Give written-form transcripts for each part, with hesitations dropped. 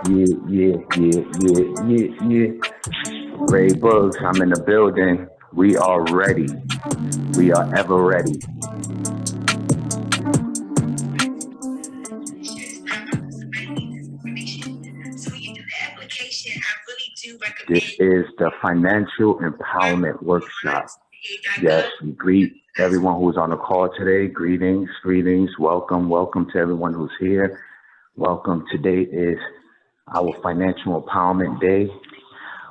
Yeah. Ray Books, I'm in the building. We are ready. We are ever ready. This is the Financial Empowerment Workshop. Yes, we greet everyone who's on the call today. Greetings. Welcome to everyone who's here. Welcome. Today is our Financial Empowerment Day.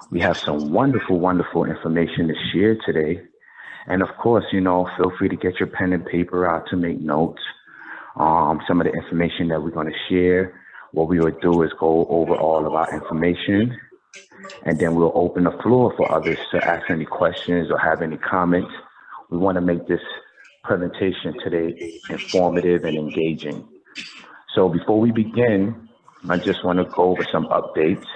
We have some wonderful information to share today. And of course, feel free to get your pen and paper out to make notes. Some of the information that we're going to share, what we will do is go over all of our information, and then we'll open the floor for others to ask any questions or have any comments. We want to make this presentation today informative and engaging. So before we begin, I just want to go over some updates,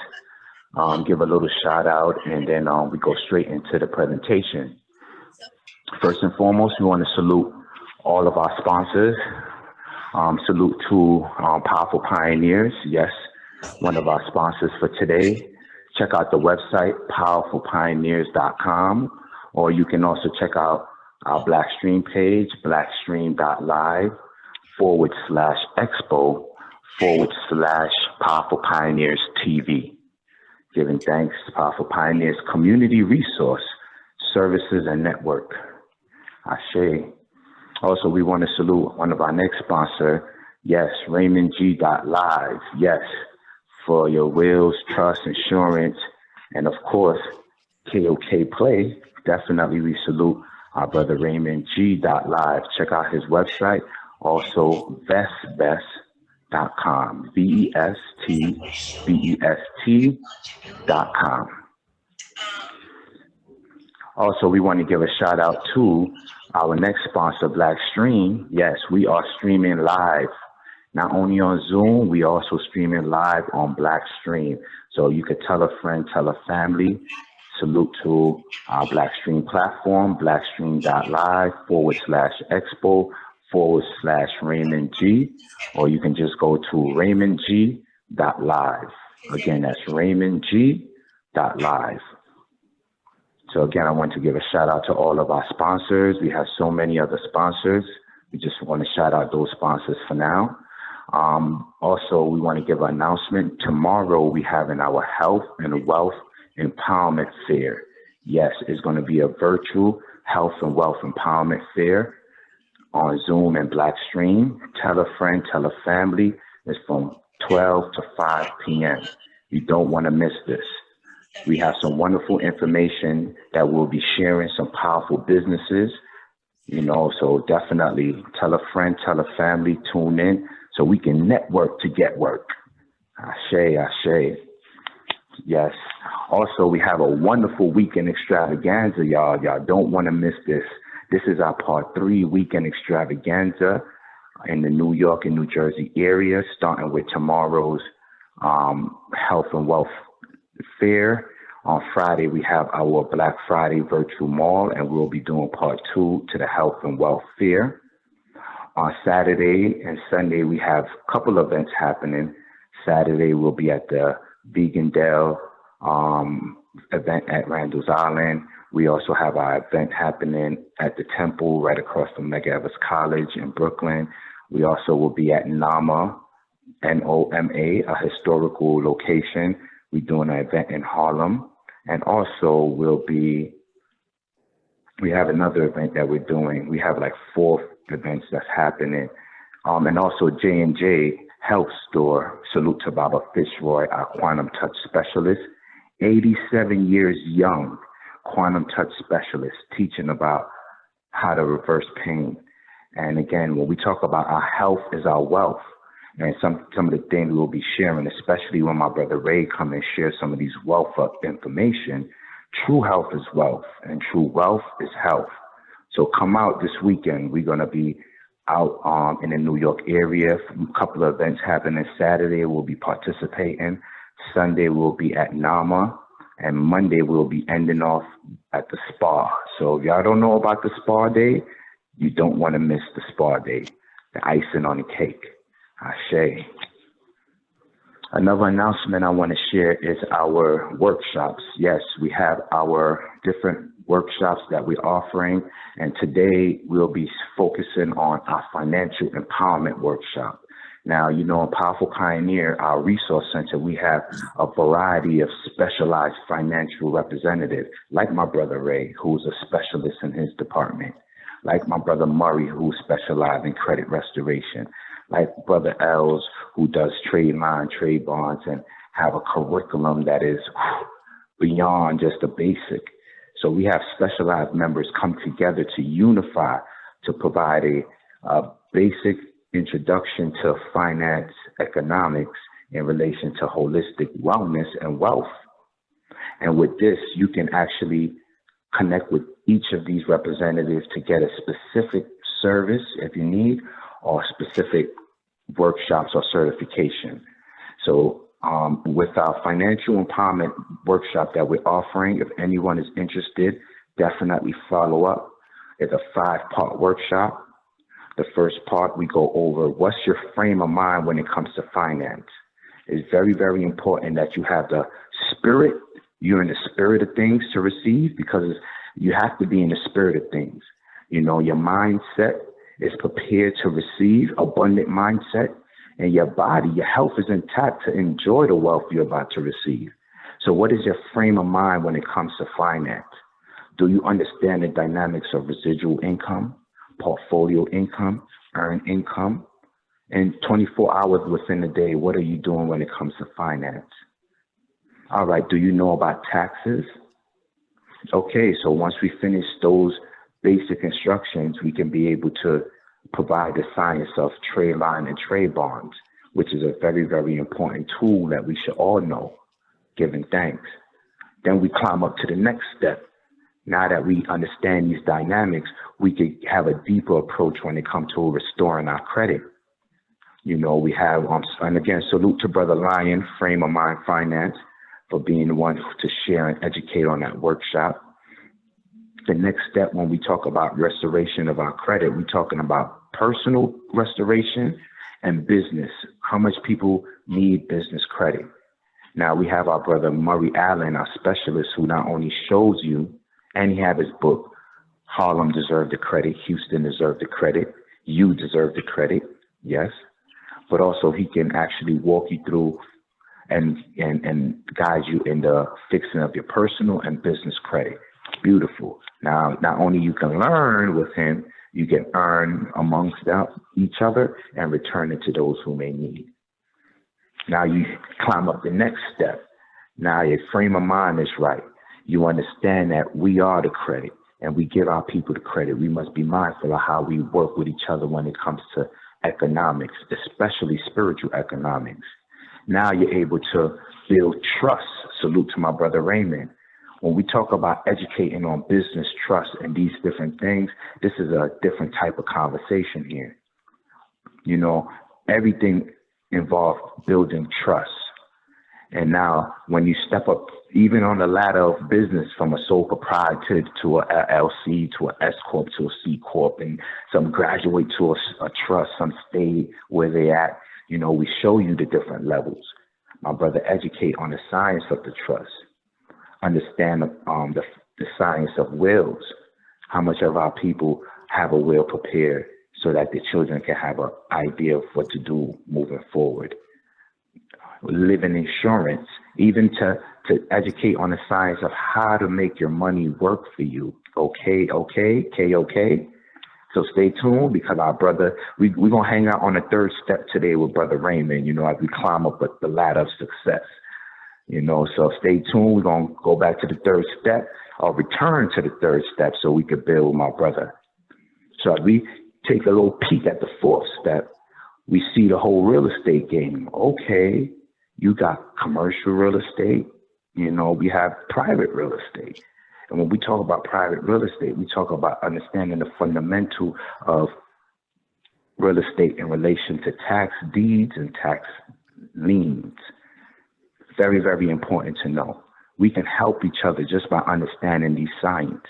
give a little shout out, and then we go straight into the presentation. First and foremost, we want to salute all of our sponsors. Salute to Powerful Pioneers. Yes, one of our sponsors for today. Check out the website, powerfulpioneers.com, or you can also check out our Blackstream page, blackstream.live /Expo /powerfulpioneerstv. Giving thanks to Powerful Pioneers Community Resource Services and Network. Ashe. Also, we want to salute one of our next sponsor, yes, RaymondG.live, yes, for your wills, trust, insurance, and of course, KOK Play. Definitely we salute our brother RaymondG.live. Check out his website, also vestbest.com, VESTBEST.com. Also, we want to give a shout out to our next sponsor, Blackstream. Yes, we are streaming live, not only on Zoom, we also streaming live on Blackstream. So you could tell a friend, tell a family. Salute to our Blackstream platform, blackstream.live /Expo /RaymondG, or you can just go to RaymondG.live. Again, that's RaymondG.live. So again, I want to give a shout out to all of our sponsors. We have so many other sponsors. We just want to shout out those sponsors for now. Also, we want to give an announcement. Tomorrow, we have in our Health and Wealth Empowerment Fair. Yes, it's going to be a virtual Health and Wealth Empowerment Fair on Zoom and Blackstream. Tell a friend, tell a family. It's from 12 to 5 p.m. You don't want to miss this. We have some wonderful information that we'll be sharing, some powerful businesses, so definitely tell a friend, tell a family, tune in so we can network to get work. Ashe. Yes. Also, we have a wonderful weekend extravaganza, y'all. Y'all don't want to miss this. This is our part 3 weekend extravaganza in the New York and New Jersey area, starting with tomorrow's Health and Wealth Fair. On Friday, we have our Black Friday virtual mall, and we'll be doing part 2 to the Health and Wealth Fair. On Saturday and Sunday, we have a couple events happening. Saturday, we'll be at the Vegan Dell event at Randall's Island. We also have our event happening at the Temple right across from Medgar Evers College in Brooklyn. We also will be at NOMA, NOMA, a historical location. We're doing an event in Harlem. And also we have another event that we're doing. We have like 4 events that's happening. And also J&J Health Store. Salute to Baba Fitzroy, our Quantum Touch Specialist. 87 years young, Quantum Touch Specialist, teaching about how to reverse pain. And again, when we talk about our health is our wealth, and some of the things we'll be sharing, especially when my brother Ray come and share some of these wealth information, true health is wealth, and true wealth is health. So come out this weekend. We're going to be out in the New York area. A couple of events happening. Saturday, we'll be participating. Sunday, we'll be at NAMA. And Monday, we'll be ending off at the spa. So if y'all don't know about the spa day, you don't want to miss the spa day, the icing on the cake. Ashe. Another announcement I want to share is our workshops. Yes, we have our different workshops that we're offering, and today we'll be focusing on our financial empowerment workshop. Now, you know, in Powerful Pioneer, our resource center, we have a variety of specialized financial representatives, like my brother Ray, who's a specialist in his department, like my brother Murray, who specializes in credit restoration, like Brother Els, who does trade line, trade bonds, and have a curriculum that is beyond just the basic. So we have specialized members come together to unify, to provide a basic introduction to finance economics in relation to holistic wellness and wealth. And with this, you can actually connect with each of these representatives to get a specific service if you need, or specific workshops or certification. So with our financial empowerment workshop that we're offering, if anyone is interested, definitely follow up. It's a 5-part workshop. The first part, we go over what's your frame of mind when it comes to finance. It's very, very important that you have the spirit, you're in the spirit of things to receive, because you have to be in the spirit of things. You know, your mindset is prepared to receive, abundant mindset, and your body, your health is intact to enjoy the wealth you're about to receive. So what is your frame of mind when it comes to finance? Do you understand the dynamics of residual income, portfolio income, earned income? And 24 hours within the day, what are you doing when it comes to finance? All right, do you know about taxes? Okay, so once we finish those basic instructions, we can be able to provide the science of trade line and trade bonds, which is a very, very important tool that we should all know, giving thanks. Then we climb up to the next step. Now that we understand these dynamics, we could have a deeper approach when it comes to restoring our credit. You know, we have, and again, salute to Brother Lion, Frame of Mind Finance, for being the one to share and educate on that workshop. The next step, when we talk about restoration of our credit, we're talking about personal restoration and business. How much people need business credit. Now we have our brother Murray Allen, our specialist, who not only shows you, and he have his book, Harlem Deserved the Credit, Houston Deserved the Credit, You Deserve the Credit, yes. But also he can actually walk you through and guide you in the fixing of your personal and business credit. Beautiful. Now, not only you can learn with him, you can earn amongst each other and return it to those who may need. Now you climb up the next step. Now your frame of mind is right. You understand that we are the credit and we give our people the credit. We must be mindful of how we work with each other when it comes to economics, especially spiritual economics. Now you're able to build trust. Salute to my brother Raymond. When we talk about educating on business, trust, and these different things, this is a different type of conversation here. You know, everything involves building trust. And now when you step up, even on the ladder of business, from a sole proprietor to a LLC, to a S Corp, to a C Corp, and some graduate to a trust, some stay where they at, you know, we show you the different levels. My brother, educate on the science of the trust. Understand the science of wills. How much of our people have a will prepared so that the children can have an idea of what to do moving forward. Living insurance, even to educate on the science of how to make your money work for you. Okay. So stay tuned, because our brother, we're going to hang out on the third step today with Brother Raymond, you know, as we climb up the ladder of success. You know, so stay tuned. We're going to go back to the third step, or return to the third step, so we could build my brother. So as we take a little peek at the fourth step, we see the whole real estate game. Okay, you got commercial real estate. You know, we have private real estate. And when we talk about private real estate, we talk about understanding the fundamental of real estate in relation to tax deeds and tax liens. Very, very important to know. We can help each other just by understanding these science.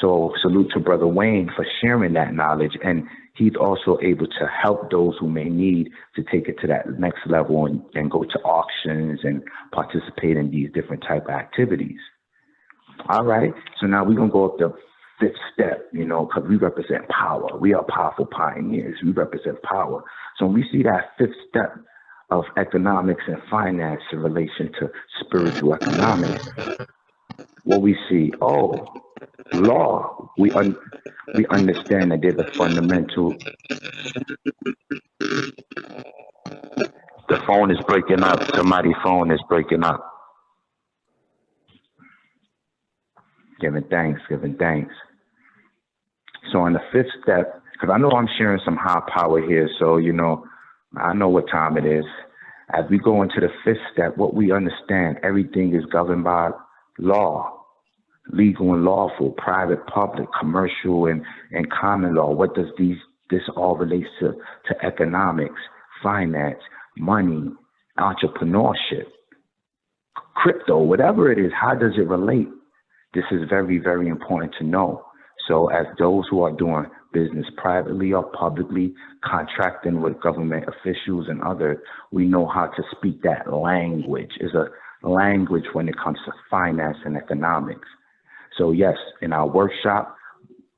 So salute to Brother Wayne for sharing that knowledge. And he's also able to help those who may need to take it to that next level and go to auctions and participate in these different type of activities. All right. So now we're going to go up the fifth step, you know, because we represent power. We are powerful pioneers. We represent power. So when we see that fifth step of economics and finance in relation to spiritual economics, what we see, law. We understand that there's a fundamental. The phone is breaking up. Somebody's phone is breaking up. Giving thanks. So on the fifth step, because I know I'm sharing some high power here, so you know, I know what time it is. As we go into the fifth step, what we understand, everything is governed by law. Legal and lawful, private, public, commercial, and common law. What does this all relates to economics, finance, money, entrepreneurship, crypto, whatever it is, how does it relate? This is very, very important to know. So as those who are doing business privately or publicly, contracting with government officials and others, we know how to speak that language. It's a language when it comes to finance and economics. So yes, in our workshop,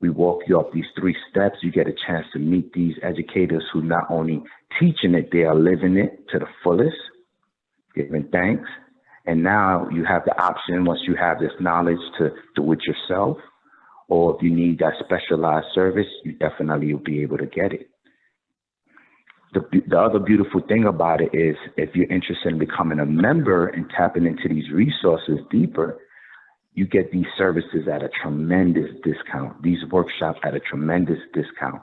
we walk you up these three steps. You get a chance to meet these educators who not only teaching it, they are living it to the fullest, giving thanks. And now you have the option, once you have this knowledge, to do it yourself. Or if you need that specialized service, you definitely will be able to get it. The other beautiful thing about it is if you're interested in becoming a member and tapping into these resources deeper, you get these services at a tremendous discount, these workshops at a tremendous discount.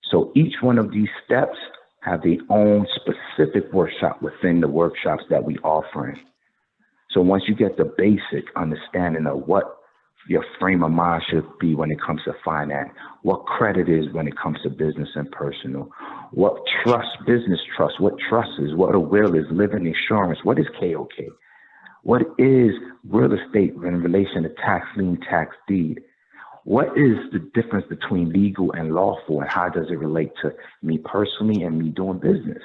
So each one of these steps have their own specific workshop within the workshops that we offering. So once you get the basic understanding of what your frame of mind should be when it comes to finance, what credit is when it comes to business and personal, what trust, business trust, what trust is, what a will is, living insurance, what is KOK? What is real estate in relation to tax lien, tax deed? What is the difference between legal and lawful, and how does it relate to me personally and me doing business?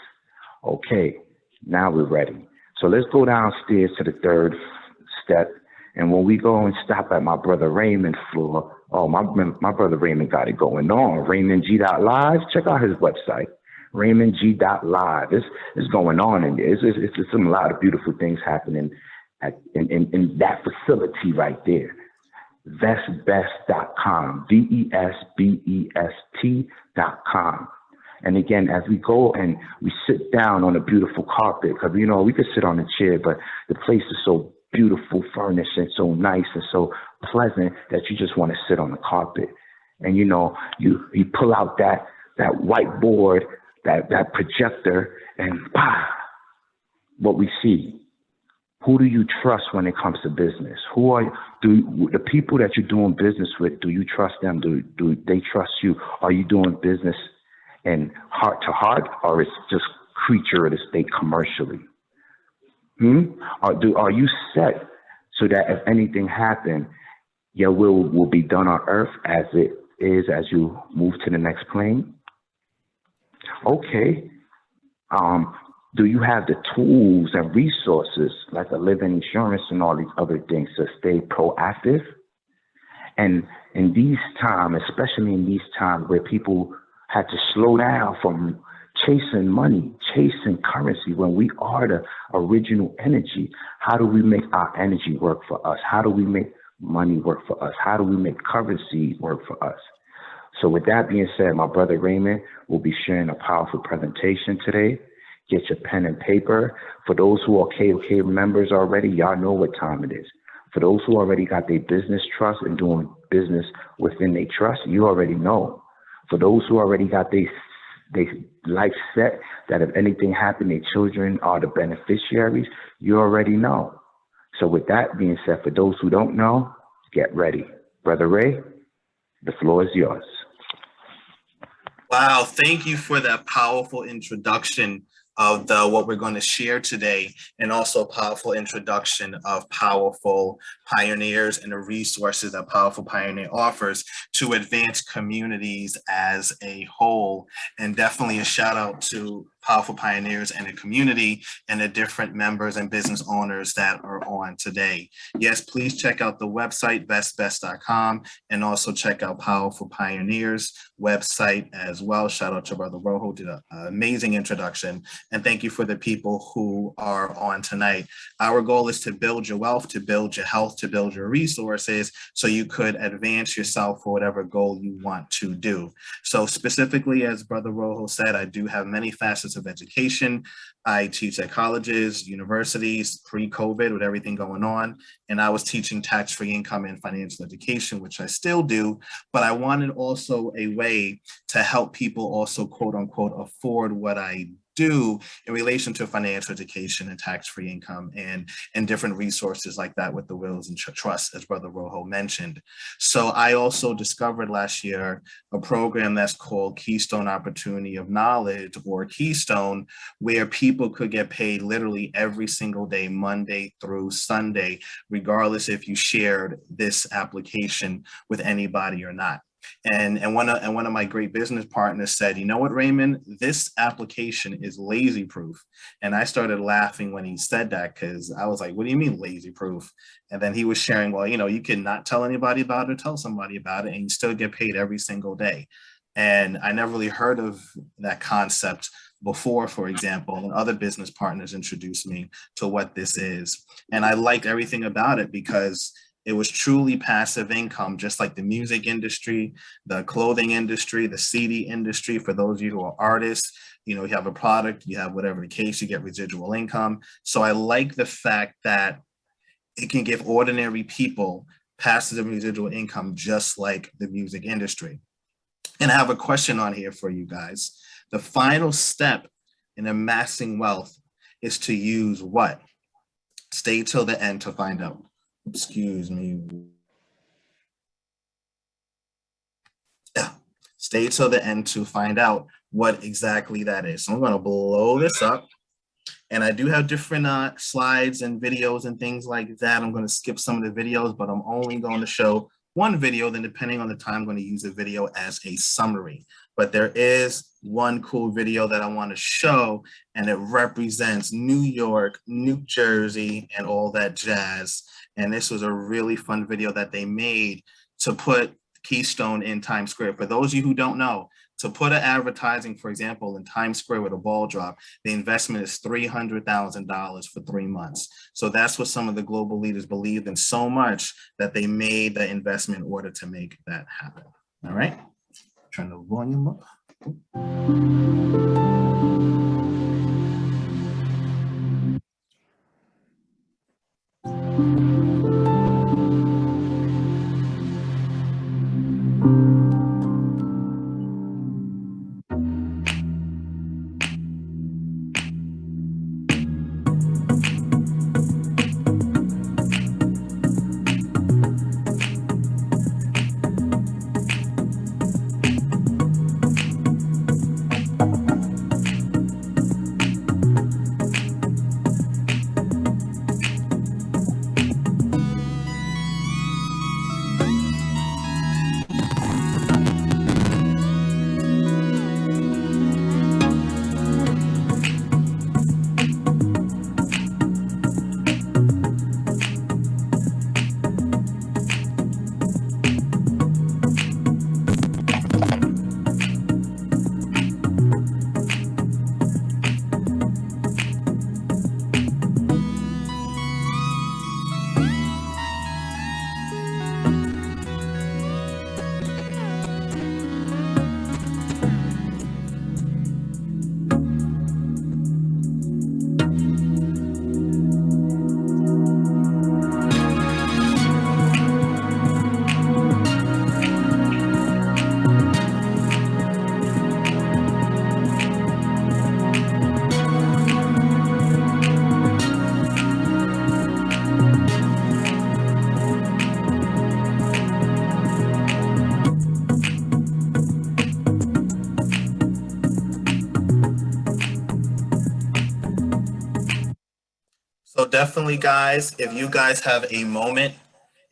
Okay, now we're ready. So let's go downstairs to the third step. And when we go and stop at my brother Raymond's floor, my brother Raymond got it going on. RaymondG.live, check out his website. RaymondG.live. It's going on in there. It's a lot of beautiful things happening in that facility right there. Vestbest.com, VESBEST.com. And again, as we go and we sit down on a beautiful carpet, because you know we could sit on a chair, but the place is so beautiful, furnished, and so nice and so pleasant that you just want to sit on the carpet. And you know, you pull out that whiteboard, that projector, and what we see. Who do you trust when it comes to business? The people that you're doing business with, do you trust them? Do they trust you? Are you doing business in heart to heart, or it's just creature of the state commercially? Are you set so that if anything happened, your will be done on earth as it is as you move to the next plane? Okay. Do you have the tools and resources like a living insurance and all these other things to stay proactive? And in these times, especially in these times where people had to slow down from chasing money, chasing currency, when we are the original energy, how do we make our energy work for us? How do we make money work for us? How do we make currency work for us? So with that being said, my brother Raymond will be sharing a powerful presentation today. Get your pen and paper. For those who are KOK members already, y'all know what time it is. For those who already got their business trust and doing business within their trust, you already know. For those who already got their life set, that if anything happened, their children are the beneficiaries, you already know. So with that being said, for those who don't know, get ready. Brother Ray, the floor is yours. Wow, thank you for that powerful introduction. of what we're going to share today, and also a powerful introduction of Powerful Pioneers and the resources that Powerful Pioneer offers to advance communities as a whole. And definitely a shout out to Powerful Pioneers and the community and the different members and business owners that are on today. Yes, please check out the website, bestbest.com, and also check out Powerful Pioneers website as well. Shout out to Brother Rojo, did an amazing introduction. And thank you for the people who are on tonight. Our goal is to build your wealth, to build your health, to build your resources, so you could advance yourself for whatever goal you want to do. So specifically, as Brother Rojo said, I do have many facets of education. I teach at colleges, universities, pre-COVID with everything going on. And I was teaching tax-free income and financial education, which I still do, but I wanted also a way to help people also, quote unquote, afford what I do in relation to financial education and tax-free income and different resources like that with the wills and trusts, as Brother Rojo mentioned. So I also discovered last year a program that's called Keystone Opportunity of Knowledge, or Keystone, where people could get paid literally every single day, Monday through Sunday, regardless if you shared this application with anybody or not. And one of my great business partners said, you know what, Raymond, this application is lazy proof. And I started laughing when he said that, because I was like, what do you mean lazy proof? And then he was sharing, well, you can not tell anybody about it or tell somebody about it, and you still get paid every single day. And I never really heard of that concept before, for example, and other business partners introduced me to what this is. And I liked everything about it because it was truly passive income, just like the music industry, the clothing industry, the CD industry. For those of you who are artists, you have a product, you have whatever the case, you get residual income. So I like the fact that it can give ordinary people passive residual income, just like the music industry. And I have a question on here for you guys. The final step in amassing wealth is to use what? Stay till the end to find out. Excuse me. Yeah. Stay till the end to find out what exactly that is. So I'm going to blow this up. And I do have different slides and videos and things like that. I'm going to skip some of the videos, but I'm only going to show one video. Then depending on the time, I'm going to use the video as a summary. But there is one cool video that I want to show, and it represents New York, New Jersey, and all that jazz. And this was a really fun video that they made to put Keystone in Times Square. For those of you who don't know, to put an advertising, for example, in Times Square with a ball drop, the investment is $300,000 for 3 months. So that's what some of the global leaders believed in so much that they made the investment in order to make that happen. All right, turn the volume up. definitely, guys, if you guys have a moment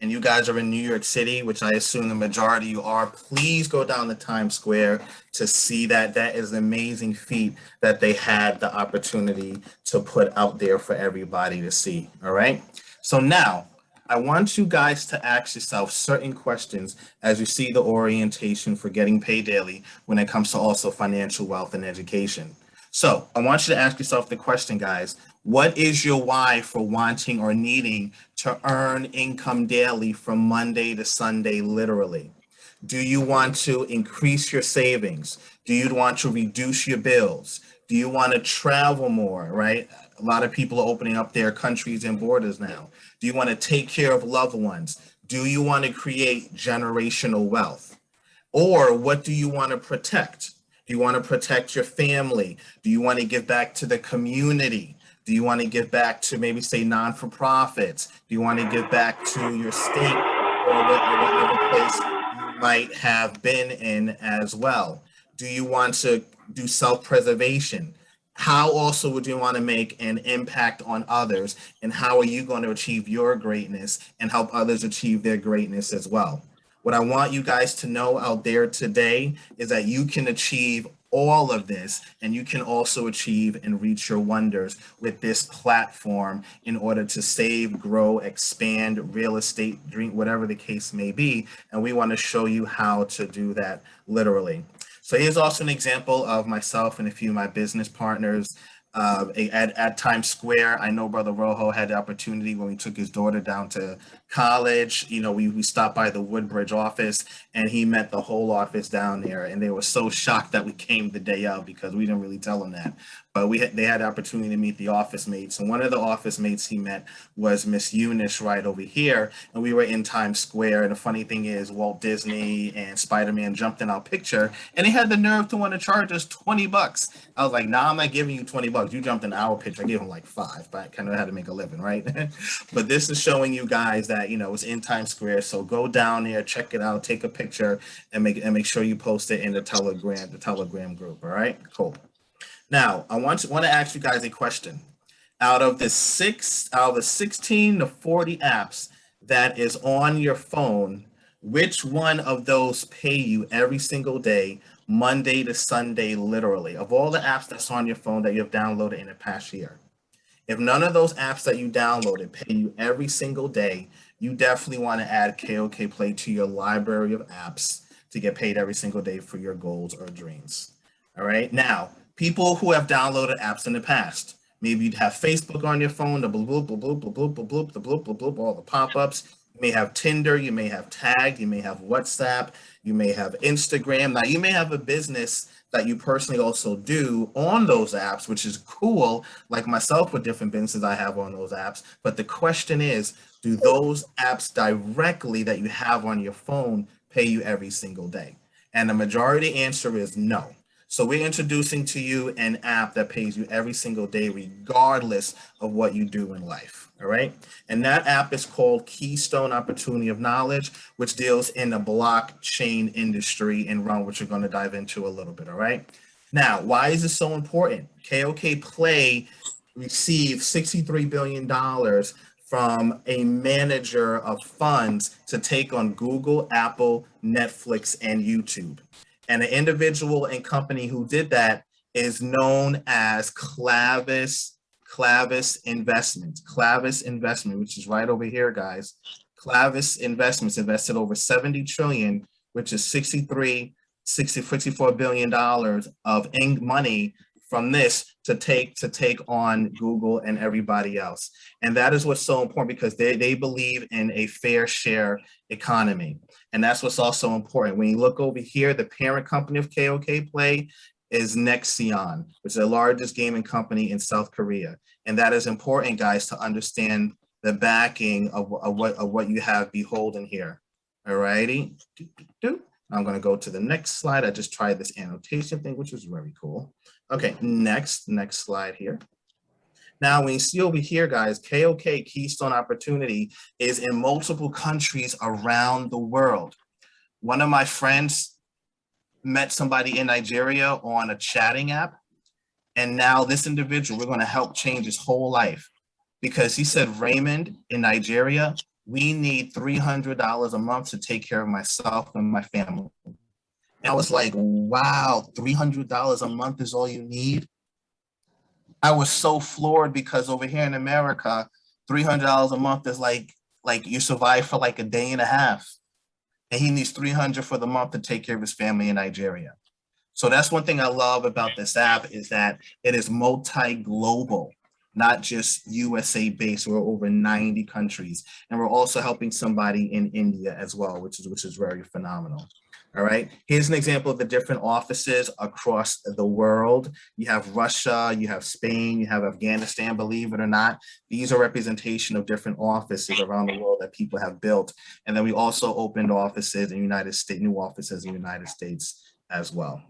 and you guys are in New York City, which I assume the majority of you are, please go down to Times Square to see that. That is an amazing feat that they had the opportunity to put out there for everybody to see. All right. So now I want you guys to ask yourself certain questions as you see the orientation for getting paid daily when it comes to also financial wealth and education. So I want you to ask yourself the question, guys, what is your why for wanting or needing to earn income daily from Monday to Sunday, literally? Do you want to increase your savings? Do you want to reduce your bills? Do you want to travel more, right? A lot of people are opening up their countries and borders now. Do you want to take care of loved ones? Do you want to create generational wealth? Or what do you want to protect? Do you want to protect your family? Do you want to give back to the community? Do you want to give back to maybe say non-for-profits? Do you want to give back to your state or whatever place you might have been in as well? Do you want to do self-preservation? How also would you want to make an impact on others? And how are you going to achieve your greatness and help others achieve their greatness as well? What I want you guys to know out there today is that you can achieve all of this, and you can also achieve and reach your wonders with this platform in order to save, grow, expand, real estate, dream, whatever the case may be. And we want to show you how to do that literally. So here's also an example of myself and a few of my business partners at Times Square. I know Brother Rojo had the opportunity when we took his daughter down to college. You know, we stopped by the Woodbridge office and he met the whole office down there. And they were so shocked that we came the day of because we didn't really tell them that. But they had the opportunity to meet the office mates. And one of the office mates he met was Miss Eunice right over here. And we were in Times Square. And the funny thing is Walt Disney and Spider-Man jumped in our picture and they had the nerve to want to charge us $20. I was like, nah, I'm not giving you $20. You jumped in our picture. I gave him like $5, but I kind of had to make a living, right? But this is showing you guys that, you know, it's in Times Square. So go down there, check it out, take a picture and make sure you post it in the Telegram group. All right, cool. Now, I want to ask you guys a question. Out of the 16 to 40 apps that is on your phone, which one of those pay you every single day, Monday to Sunday, literally? Of all the apps that's on your phone that you have downloaded in the past year. If none of those apps that you downloaded pay you every single day, you definitely want to add KOK Play to your library of apps to get paid every single day for your goals or dreams. All right. Now, people who have downloaded apps in the past, maybe you'd have Facebook on your phone, the bloop, bloop, bloop, bloop, bloop, bloop, bloop, the bloop, bloop, bloop, all the pop-ups. You may have Tinder, you may have Tag, you may have WhatsApp, you may have Instagram. Now, you may have a business that you personally also do on those apps, which is cool, like myself with different businesses I have on those apps. But the question is, do those apps directly that you have on your phone pay you every single day? And the majority answer is no. So we're introducing to you an app that pays you every single day, regardless of what you do in life. All right. And that app is called Keystone Opportunity of Knowledge, which deals in the blockchain industry and run, which we're going to dive into a little bit. All right. Now, why is this so important? KOK Play received $63 billion from a manager of funds to take on Google, Apple, Netflix, and YouTube. And the individual and company who did that is known as Clavis Investment, which is right over here, guys. Clavis Investments invested over 70 trillion, which is $64 billion of money from this to take on Google and everybody else. And that is what's so important because they believe in a fair share economy. And that's what's also important. When you look over here, the parent company of KOK Play is Nexion, which is the largest gaming company in South Korea. And that is important, guys, to understand the backing of what you have beholden here. All righty. I'm going to go to the next slide. I just tried this annotation thing, which was very cool. Okay, next slide here. Now, when you see over here, guys, KOK, Keystone Opportunity, is in multiple countries around the world. One of my friends met somebody in Nigeria on a chatting app. And now this individual, we're going to help change his whole life. because he said, Raymond, in Nigeria, we need $300 a month to take care of myself and my family. And I was like, wow, $300 a month is all you need? I was so floored because over here in America, $300 a month is like you survive for like a day and a half. And he needs $300 for the month to take care of his family in Nigeria. So that's one thing I love about this app, is that it is multi-global, not just USA based. We're over 90 countries. And we're also helping somebody in India as well, which is very phenomenal. All right, here's an example of the different offices across the world. You have Russia, you have Spain, you have Afghanistan, believe it or not. These are representation of different offices around the world that people have built. And then we also opened offices in the United States, new offices in the United States as well.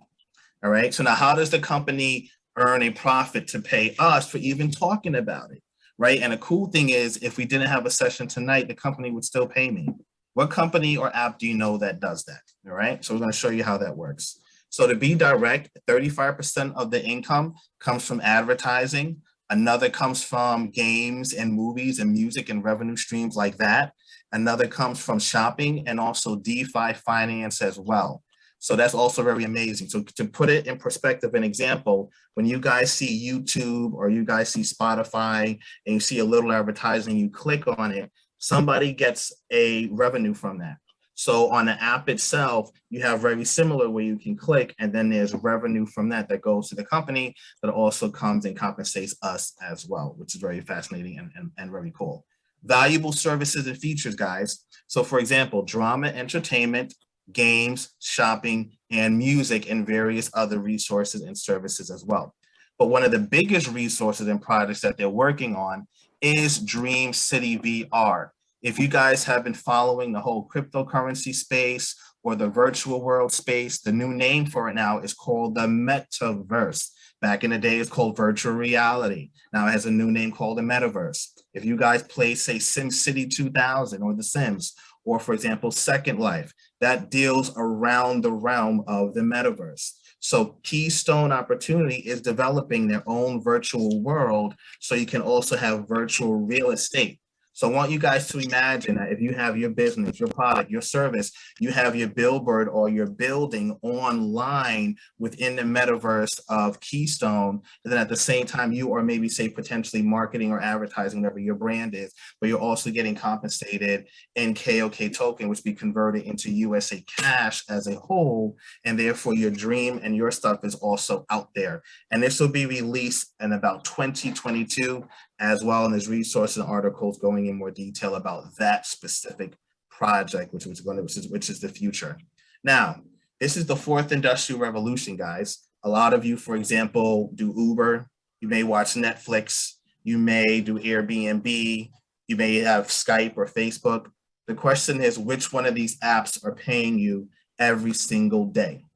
All right, so now how does the company earn a profit to pay us for even talking about it, right? And the cool thing is, if we didn't have a session tonight, the company would still pay me. What company or app do you know that does that? All right, so we're going to show you how that works. So to be direct, 35% of the income comes from advertising. Another comes from games and movies and music and revenue streams like that. Another comes from shopping and also DeFi finance as well. So that's also very amazing. So to put it in perspective, an example, when you guys see YouTube or you guys see Spotify and you see a little advertising, you click on it, somebody gets a revenue from that. So on the app itself, you have very similar where you can click and then there's revenue from that goes to the company that also comes and compensates us as well, which is very fascinating and very cool. Valuable services and features, guys. So for example, drama, entertainment, games, shopping, and music, and various other resources and services as well. But one of the biggest resources and projects that they're working on is Dream City VR. If you guys have been following the whole cryptocurrency space or the virtual world space, the new name for it now is called the metaverse. Back in the day, it's called virtual reality. Now it has a new name called the metaverse. If you guys play, say, SimCity 2000 or The Sims, or for example, Second Life, that deals around the realm of the metaverse. So Keystone Opportunity is developing their own virtual world, so you can also have virtual real estate. So I want you guys to imagine that if you have your business, your product, your service, you have your billboard or your building online within the metaverse of Keystone, and then at the same time, you are maybe, say, potentially marketing or advertising whatever your brand is, but you're also getting compensated in KOK token, which be converted into USA cash as a whole, and therefore your dream and your stuff is also out there. And this will be released in about 2022 as well, and there's resources and articles going in more detail about that specific project, which is the future. Now, this is the fourth industrial revolution, guys. A lot of you, for example, do Uber. You may watch Netflix. You may do Airbnb. You may have Skype or Facebook. The question is, which one of these apps are paying you every single day?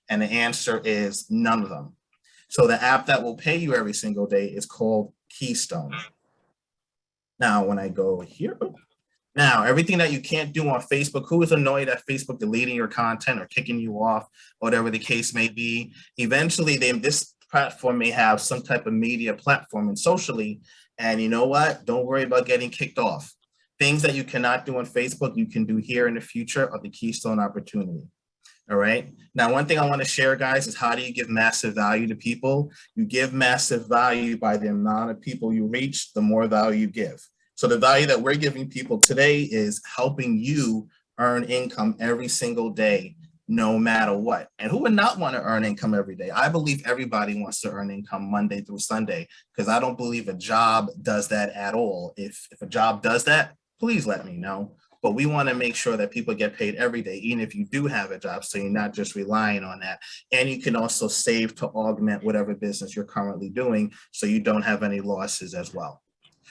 And the answer is none of them. So the app that will pay you every single day is called Keystone. Now, when I go here, now everything that you can't do on Facebook, who is annoyed at Facebook deleting your content or kicking you off, whatever the case may be, eventually this platform may have some type of media platform and socially, and you know what? Don't worry about getting kicked off. Things that you cannot do on Facebook, you can do here in the future of the Keystone Opportunity. All right. Now, one thing I want to share, guys, is how do you give massive value to people? You give massive value by the amount of people you reach, the more value you give. So the value that we're giving people today is helping you earn income every single day, no matter what. And who would not want to earn income every day? I believe everybody wants to earn income Monday through Sunday, because I don't believe a job does that at all. If a job does that, please let me know. But we want to make sure that people get paid every day, even if you do have a job, so you're not just relying on that. And you can also save to augment whatever business you're currently doing, so you don't have any losses as well.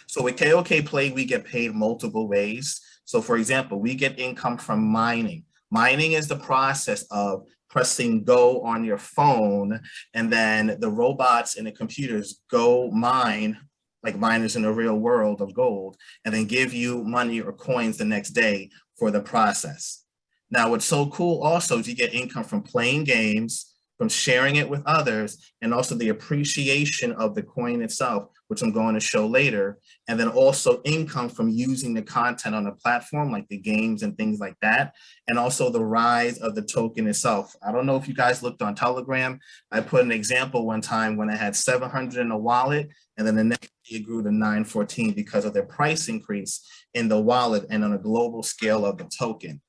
So with KOK Play, we get paid multiple ways. So for example, we get income from mining. Mining is the process of pressing go on your phone, and then the robots and the computers go mine, like miners in the real world of gold, and then give you money or coins the next day for the process. Now, what's so cool also is you get income from playing games, from sharing it with others, and also the appreciation of the coin itself, which I'm going to show later, and then also income from using the content on the platform, like the games and things like that, and also the rise of the token itself. I don't know if you guys looked on Telegram. I put an example one time when I had 700 in a wallet, and then the next day it grew to 914 because of their price increase in the wallet and on a global scale of the token.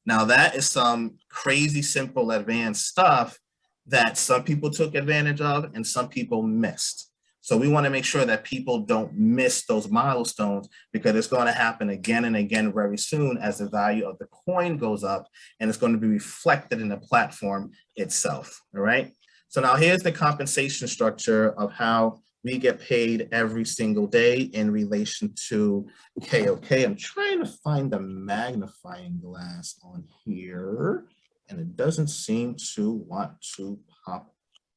Now that is some crazy, simple, advanced stuff that some people took advantage of and some people missed. So we want to make sure that people don't miss those milestones, because it's going to happen again and again very soon as the value of the coin goes up, and it's going to be reflected in the platform itself. All right. So now here's the compensation structure of how we get paid every single day in relation to KOK. I'm trying to find the magnifying glass on here, and it doesn't seem to want to pop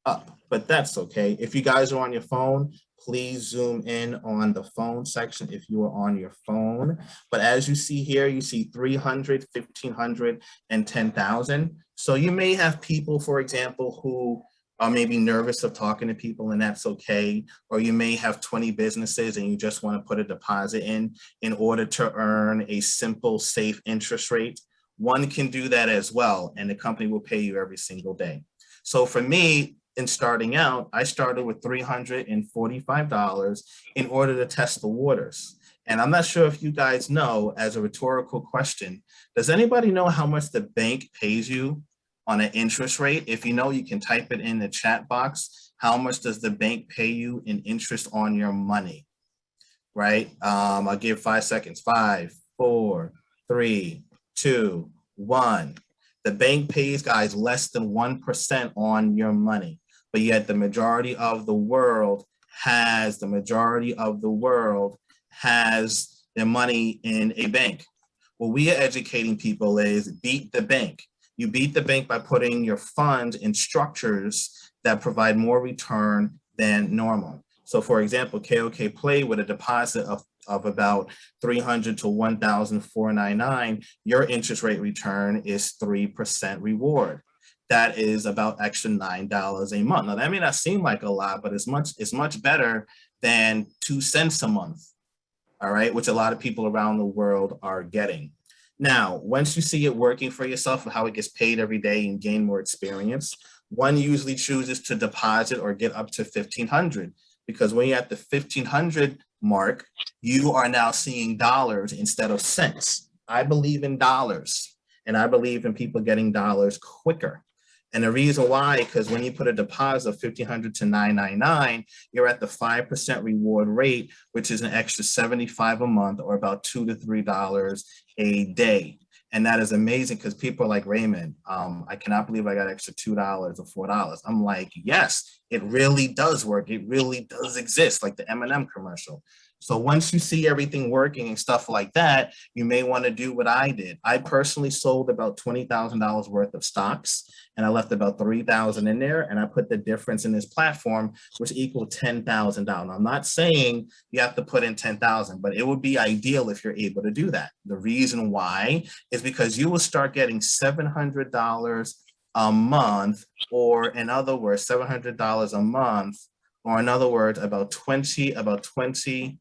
up, but that's okay. If you guys are on your phone, please zoom in on the phone section if you are on your phone. But as you see here, you see 300, 1,500, and 10,000. So you may have people, for example, who are maybe nervous of talking to people, and that's okay. Or you may have 20 businesses and you just want to put a deposit in order to earn a simple, safe interest rate. One can do that as well, and the company will pay you every single day. So for me, in starting out, I started with $345 in order to test the waters. And I'm not sure if you guys know, as a rhetorical question, does anybody know how much the bank pays you on an interest rate? If you know, you can type it in the chat box. How much does the bank pay you in interest on your money? Right? I'll give 5 seconds. 5, 4, 3, 2, 1. The bank pays, guys, less than 1% on your money, but yet the majority of the world has their money in a bank. What we are educating people is beat the bank. You beat the bank by putting your funds in structures that provide more return than normal. So for example, KOK Play with a deposit of about $300 to $1,499, your interest rate return is 3% reward. That is about extra $9 a month. Now that may not seem like a lot, but it's much better than 2 cents a month. All right, which a lot of people around the world are getting. Now, once you see it working for yourself and how it gets paid every day and gain more experience, one usually chooses to deposit or get up to $1,500, because when you're at the $1,500 mark, you are now seeing dollars instead of cents. I believe in dollars, and I believe in people getting dollars quicker. And the reason why, because when you put a deposit of $1,500 to $999, you're at the 5% reward rate, which is an extra $75 a month, or about $2 to $3 a day. And that is amazing, because people are like, Raymond, I cannot believe I got extra $2 or $4. I'm like, yes, it really does work. It really does exist, like the M&M commercial. So once you see everything working and stuff like that, you may want to do what I did. I personally sold about $20,000 worth of stocks, and I left about $3,000 in there, and I put the difference in this platform, which equaled $10,000. I'm not saying you have to put in $10,000, but it would be ideal if you're able to do that. The reason why is because you will start getting $700 a month, or in other words, $700 a month, or in other words, about $23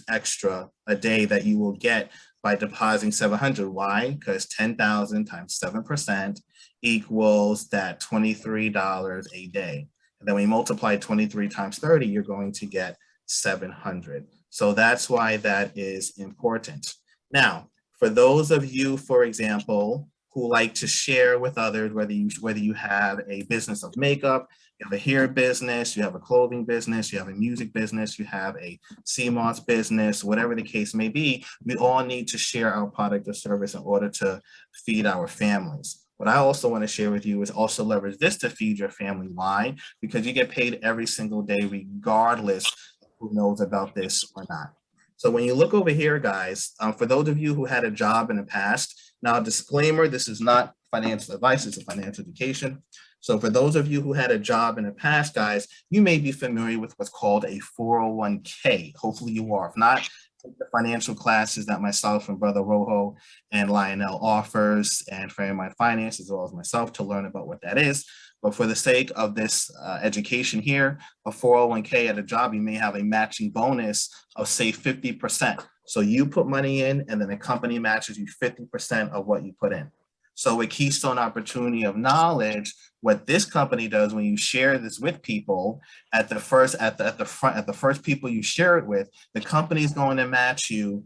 extra a day that you will get by depositing $700. Why? Because 10,000 times 7% equals that $23 a day. And then when you multiply 23 times 30, you're going to get 700. So that's why that is important. Now, for those of you, for example, who like to share with others, whether you have a business of makeup, you have a hair business, you have a clothing business, you have a music business, you have a CMOS business, whatever the case may be, we all need to share our product or service in order to feed our families. What I also want to share with you is also leverage this to feed your family. Why? Because you get paid every single day, regardless of who knows about this or not. So when you look over here, guys, for those of you who had a job in the past, now disclaimer, this is not financial advice, it's a financial education. So for those of you who had a job in the past, guys, you may be familiar with what's called a 401k. Hopefully you are. If not, take the financial classes that myself and Brother Rojo and Lionel offers, and Frame Mind Finance, as well as myself, to learn about what that is. But for the sake of this education here, a 401k at a job, you may have a matching bonus of, say, 50%. So you put money in, and then the company matches you 50% of what you put in. So with Keystone Opportunity of Knowledge, what this company does when you share this with people, at the first people you share it with, the company is going to match you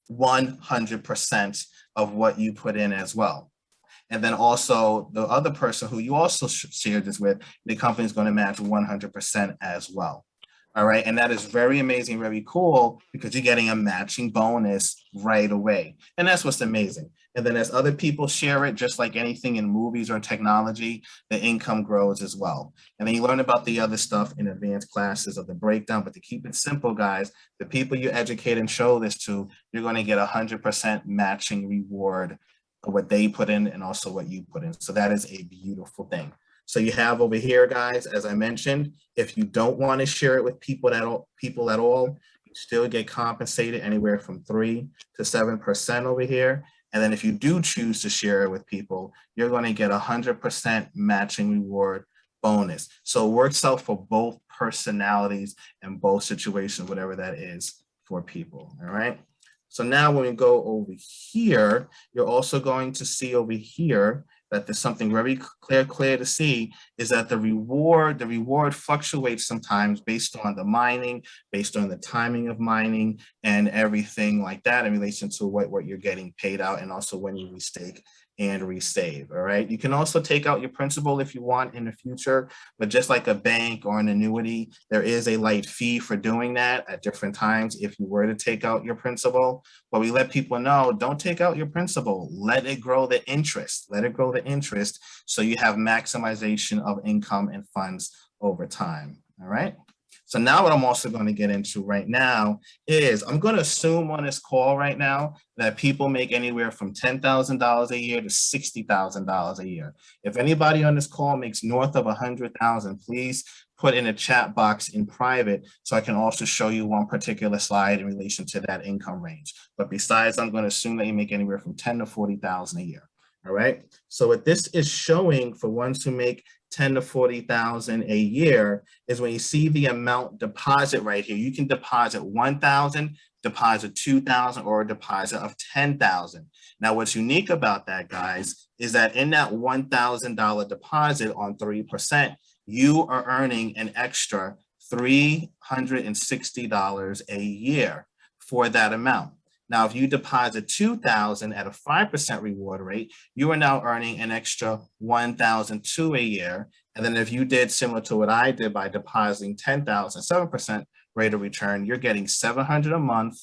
100% of what you put in as well. And then also the other person who you also shared this with, the company is going to match 100% as well. All right. And that is very amazing, very cool, because you're getting a matching bonus right away. And that's what's amazing. And then as other people share it, just like anything in movies or technology, the income grows as well. And then you learn about the other stuff in advanced classes of the breakdown. But to keep it simple, guys, the people you educate and show this to, you're going to get 100% matching reward of what they put in and also what you put in. So that is a beautiful thing. So you have over here, guys, as I mentioned, if you don't want to share it with people at all, you still get compensated anywhere from 3 to 7% over here. And then if you do choose to share it with people, you're going to get 100% matching reward bonus. So it works out for both personalities and both situations, whatever that is for people. All right. So now when we go over here, you're also going to see over here that there's something very clear to see, is that the reward fluctuates sometimes based on the mining, based on the timing of mining and everything like that in relation to what you're getting paid out, and also when you restake and resave. All right. You can also take out your principal if you want in the future, but just like a bank or an annuity, there is a light fee for doing that at different times if you were to take out your principal. But we let people know, don't take out your principal. Let it grow the interest. Let it grow the interest so you have maximization of income and funds over time. All right. So now what I'm also going to get into right now is I'm going to assume on this call right now that people make anywhere from $10,000 a year to $60,000 a year. If anybody on this call makes north of 100,000, please put in a chat box in private so I can also show you one particular slide in relation to that income range. But besides, I'm going to assume that you make anywhere from 10 to 40,000 a year. All right. So what this is showing for ones who make 10 to 40,000 a year is when you see the amount deposit right here, you can deposit 1,000, deposit 2,000, or a deposit of 10,000. Now, what's unique about that, guys, is that in that $1,000 deposit on 3%, you are earning an extra $360 a year for that amount. Now, if you deposit 2,000 at a 5% reward rate, you are now earning an extra 1,002 a year. And then if you did similar to what I did by depositing 10,000, 7% rate of return, you're getting $700 a month.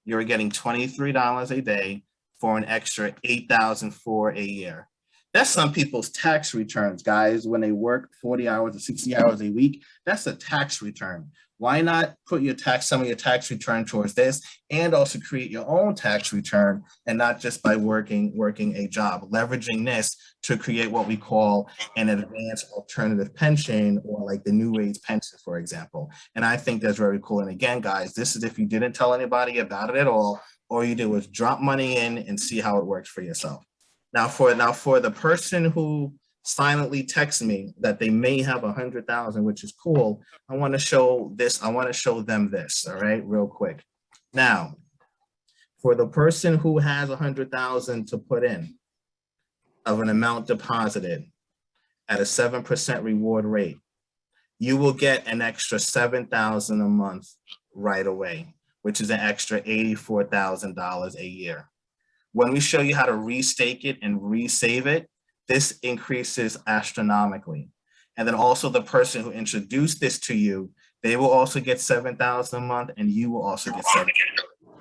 You're getting $23 a day for an extra $8,004 a year. That's some people's tax returns, guys, when they work 40 hours or 60 hours a week. That's a tax return. Why not put some of your tax return towards this, and also create your own tax return, and not just by working a job, leveraging this to create what we call an advanced alternative pension, or like the new age pension, for example. And I think that's very cool. And again, guys, this is if you didn't tell anybody about it at all you did was drop money in and see how it works for yourself. Now for the person who silently text me that they may have 100,000, which is cool, I want to show this. I want to show them this. All right, real quick. Now, for the person who has 100,000 to put in of an amount deposited at a 7% reward rate, you will get an extra 7,000 a month right away, which is an extra $84,000 a year. When we show you how to restake it and resave it, this increases astronomically. And then also the person who introduced this to you, they will also get 7,000 a month, and you will also get 7,000.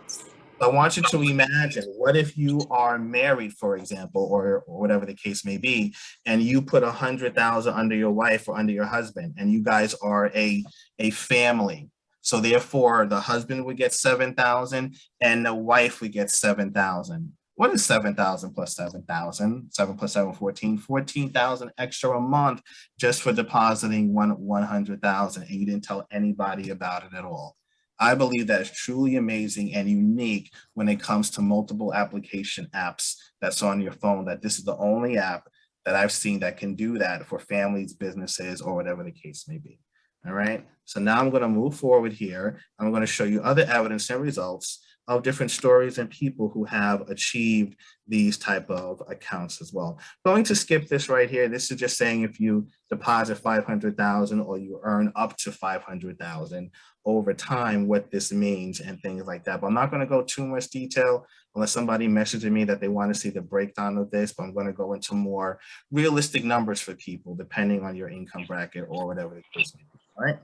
So I want you to imagine, what if you are married, for example, or whatever the case may be, and you put 100,000 under your wife or under your husband, and you guys are a family. So therefore, the husband would get 7,000 and the wife would get 7,000. What is 7,000 plus 7,000? 7 plus 7, 14. 14,000 extra a month just for depositing 100,000, and you didn't tell anybody about it at all. I believe that is truly amazing and unique when it comes to multiple application apps that's on your phone, that this is the only app that I've seen that can do that for families, businesses, or whatever the case may be. All right. So now I'm going to move forward here. I'm going to show you other evidence and results of different stories and people who have achieved these type of accounts as well. Going to skip this right here. This is just saying if you deposit 500,000 or you earn up to 500,000 over time, what this means and things like that. But I'm not going to go too much detail unless somebody messages me that they want to see the breakdown of this, but I'm going to go into more realistic numbers for people depending on your income bracket or whatever the case may be. All right.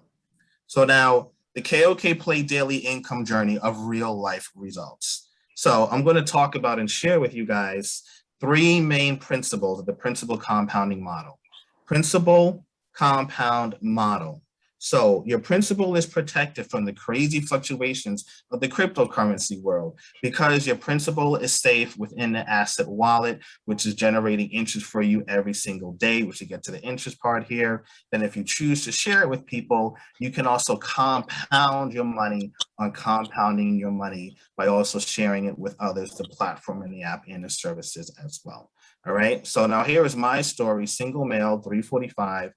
So now the KOK Play Daily Income Journey of real life results. So I'm going to talk about and share with you guys three main principles of the principal compounding model. Principal compound model. So your principal is protected from the crazy fluctuations of the cryptocurrency world because your principal is safe within the asset wallet, which is generating interest for you every single day, which you get to the interest part here. Then if you choose to share it with people, you can also compound your money on compounding your money by also sharing it with others, the platform and the app and the services as well. All right. So now here is my story, single male, 345.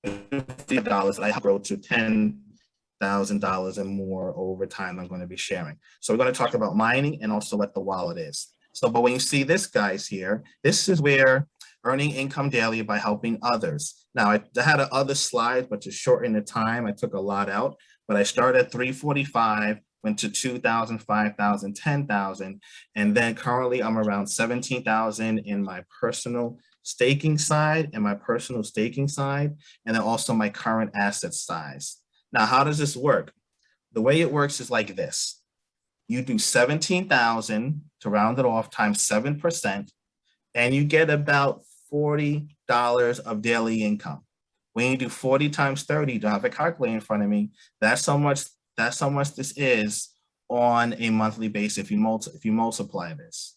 $50 that I grow to $10,000 and more over time I'm going to be sharing. So we're going to talk about mining and also what the wallet is. So, but when you see this, guys, here, this is where earning income daily by helping others. Now, I had other slides, but to shorten the time, I took a lot out, but I started at 345, went to 2,000, 5,000, 10,000, and then currently I'm around 17,000 in my personal staking side and then also my current asset size. Now, how does this work? The way it works is like this. You do 17,000 to round it off times 7%, and you get about $40 of daily income. When you do 40 times 30, don't have a calculator in front of me, that's how much this is on a monthly basis if you multiply this.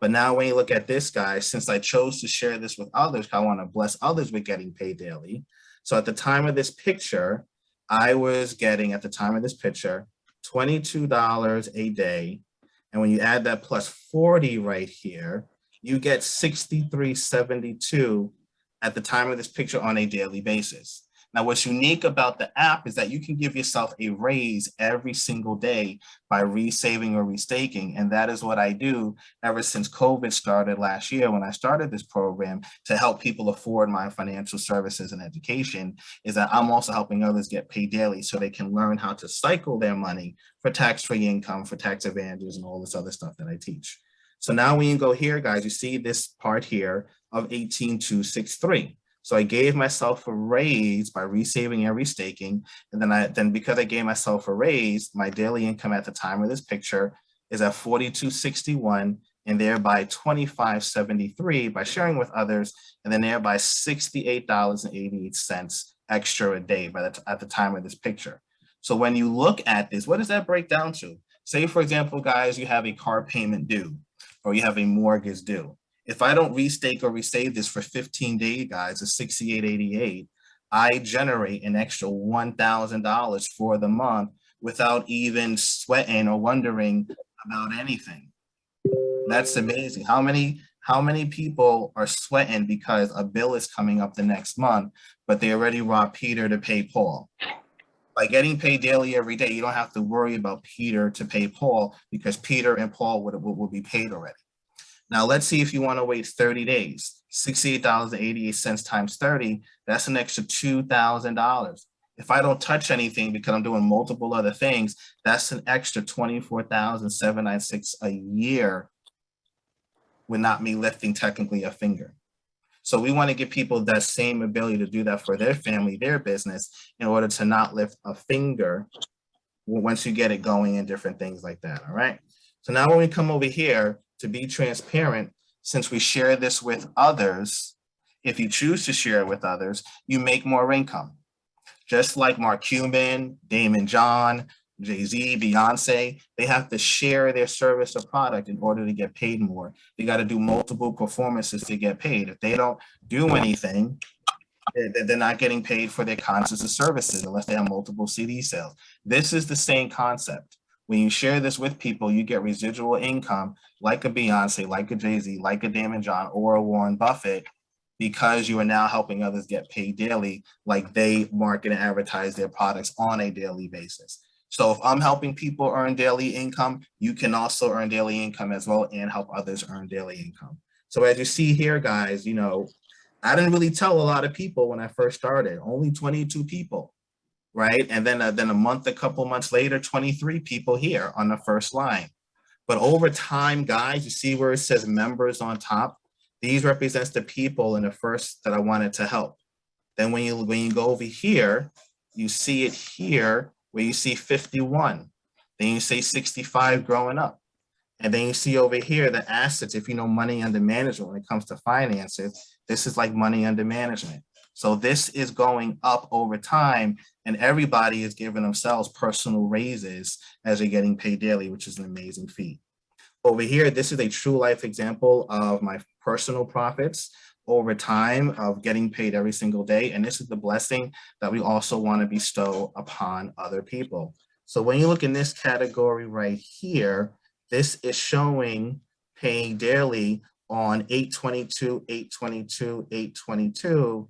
But now when you look at this, guys, since I chose to share this with others, I want to bless others with getting paid daily. So at the time of this picture, I was getting, at the time of this picture, $22 a day. And when you add that plus 40 right here, you get $63.72 at the time of this picture on a daily basis. Now, what's unique about the app is that you can give yourself a raise every single day by resaving or restaking. And that is what I do ever since COVID started last year when I started this program to help people afford my financial services and education, is that I'm also helping others get paid daily so they can learn how to cycle their money for tax-free income, for tax advantages, and all this other stuff that I teach. So now when you go here, guys, you see this part here of 18,263. So I gave myself a raise by resaving and restaking. And then because I gave myself a raise, my daily income at the time of this picture is at $42.61 and thereby $25.73 by sharing with others, and then thereby $68.88 extra a day at the time of this picture. So when you look at this, what does that break down to? Say, for example, guys, you have a car payment due or you have a mortgage due. If I don't restake or resave this for 15 days, guys, it's $68.88, I generate an extra $1,000 for the month without even sweating or wondering about anything. That's amazing. How many people are sweating because a bill is coming up the next month, but they already robbed Peter to pay Paul? By getting paid daily every day, you don't have to worry about Peter to pay Paul because Peter and Paul will be paid already. Now, let's see if you want to wait 30 days. $68.88 times 30, that's an extra $2,000. If I don't touch anything because I'm doing multiple other things, that's an extra $24,796 a year with not me lifting technically a finger. So we want to give people that same ability to do that for their family, their business, in order to not lift a finger once you get it going and different things like that, all right? So now when we come over here, to be transparent, since we share this with others, if you choose to share it with others, you make more income. Just like Mark Cuban, Damon John, Jay-Z, Beyonce, they have to share their service or product in order to get paid more. They got to do multiple performances to get paid. If they don't do anything, They're not getting paid for their concerts or services unless they have multiple CD sales. This is the same concept. When you share this with people, you get residual income like a Beyonce, like a Jay-Z, like a Damon John, or a Warren Buffett, because you are now helping others get paid daily, like they market and advertise their products on a daily basis. So if I'm helping people earn daily income, you can also earn daily income as well and help others earn daily income. So as you see here, guys, you know, I didn't really tell a lot of people when I first started, only 22 people, right? And then a couple months later, 23 people here on the first line. But over time, guys, you see where it says members on top? These represents the people in the first that I wanted to help. Then when you go over here, you see it here where you see 51. Then you say 65 growing up. And then you see over here the assets. If you know money under management when it comes to finances, this is like money under management. So this is going up over time, and everybody is giving themselves personal raises as they're getting paid daily, which is an amazing feat. Over here, this is a true life example of my personal profits over time of getting paid every single day. And this is the blessing that we also want to bestow upon other people. So when you look in this category right here, this is showing paying daily on 822, 822, 822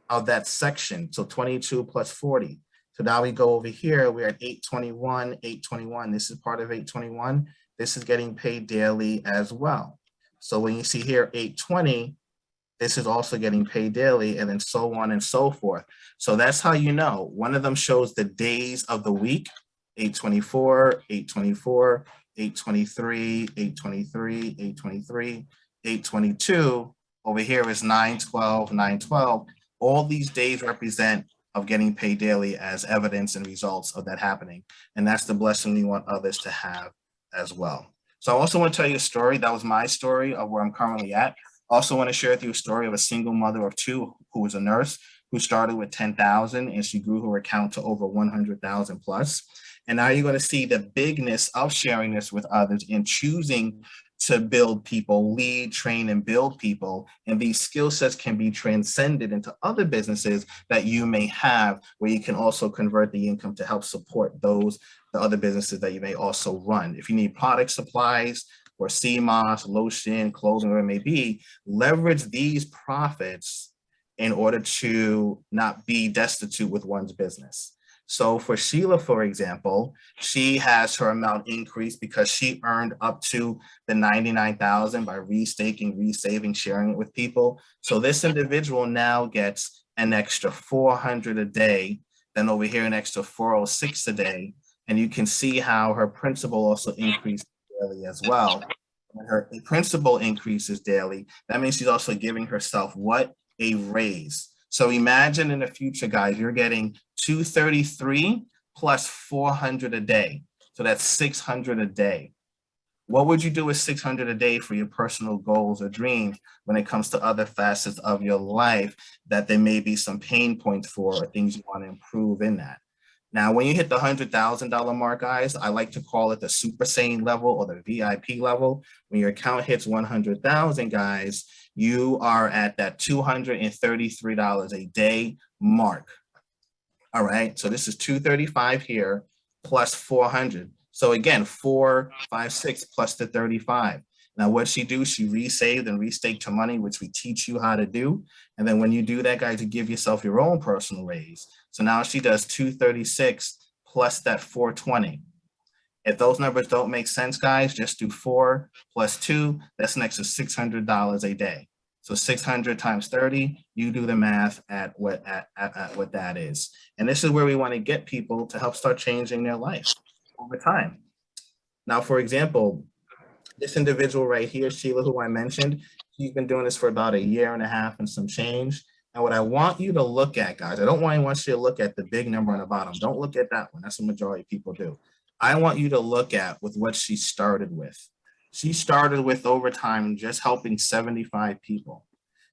of that section. So 22 plus 40. So now we go over here, we're at 821, 821. This is part of 821. This is getting paid daily as well. So when you see here 820, this is also getting paid daily, and then so on and so forth. So that's how you know. One of them shows the days of the week, 824, 824, 823, 823, 823, 822. Over here is 912, 912. All these days represent of getting paid daily as evidence and results of that happening. And that's the blessing we want others to have as well. So I also want to tell you a story. That was my story of where I'm currently at. Also want to share with you a story of a single mother of two who was a nurse who started with 10,000 and she grew her account to over 100,000 plus. And now you're going to see the bigness of sharing this with others and choosing to build people, lead, train, and build people. And these skill sets can be transcended into other businesses that you may have, where you can also convert the income to help support the other businesses that you may also run. If you need product supplies or CMOS, lotion, clothing, whatever it may be, leverage these profits in order to not be destitute with one's business. So for Sheila, for example, she has her amount increased because she earned up to the 99,000 by restaking, resaving, sharing it with people. So this individual now gets an extra 400 a day, then over here an extra 406 a day. And you can see how her principal also increased daily as well. When her principal increases daily, that means she's also giving herself what? A raise. So imagine in the future, guys, you're getting 233 plus 400 a day. So that's 600 a day. What would you do with 600 a day for your personal goals or dreams when it comes to other facets of your life that there may be some pain points for or things you want to improve in that? Now, when you hit the $100,000 mark, guys, I like to call it the Super Saiyan level or the VIP level. When your account hits 100,000, guys, you are at that $233 a day mark. All right, so this is 235 here plus 400. So again, 456 plus the 35. Now, what she do? She resaved and restaked her money, which we teach you how to do. And then when you do that, guys, you give yourself your own personal raise. So now she does 236 plus that 420. If those numbers don't make sense, guys, just do 4 plus 2. That's an extra $600 a day. So 600 times 30, you do the math at what that is. And this is where we want to get people to help start changing their life over time. Now, for example, this individual right here, Sheila, who I mentioned, she's been doing this for about 1.5 years and some change. And what I want you to look at, guys, I don't want you to look at the big number on the bottom. Don't look at that one. That's the majority of people do. I want you to look at with what she started with. She started with over time just helping 75 people.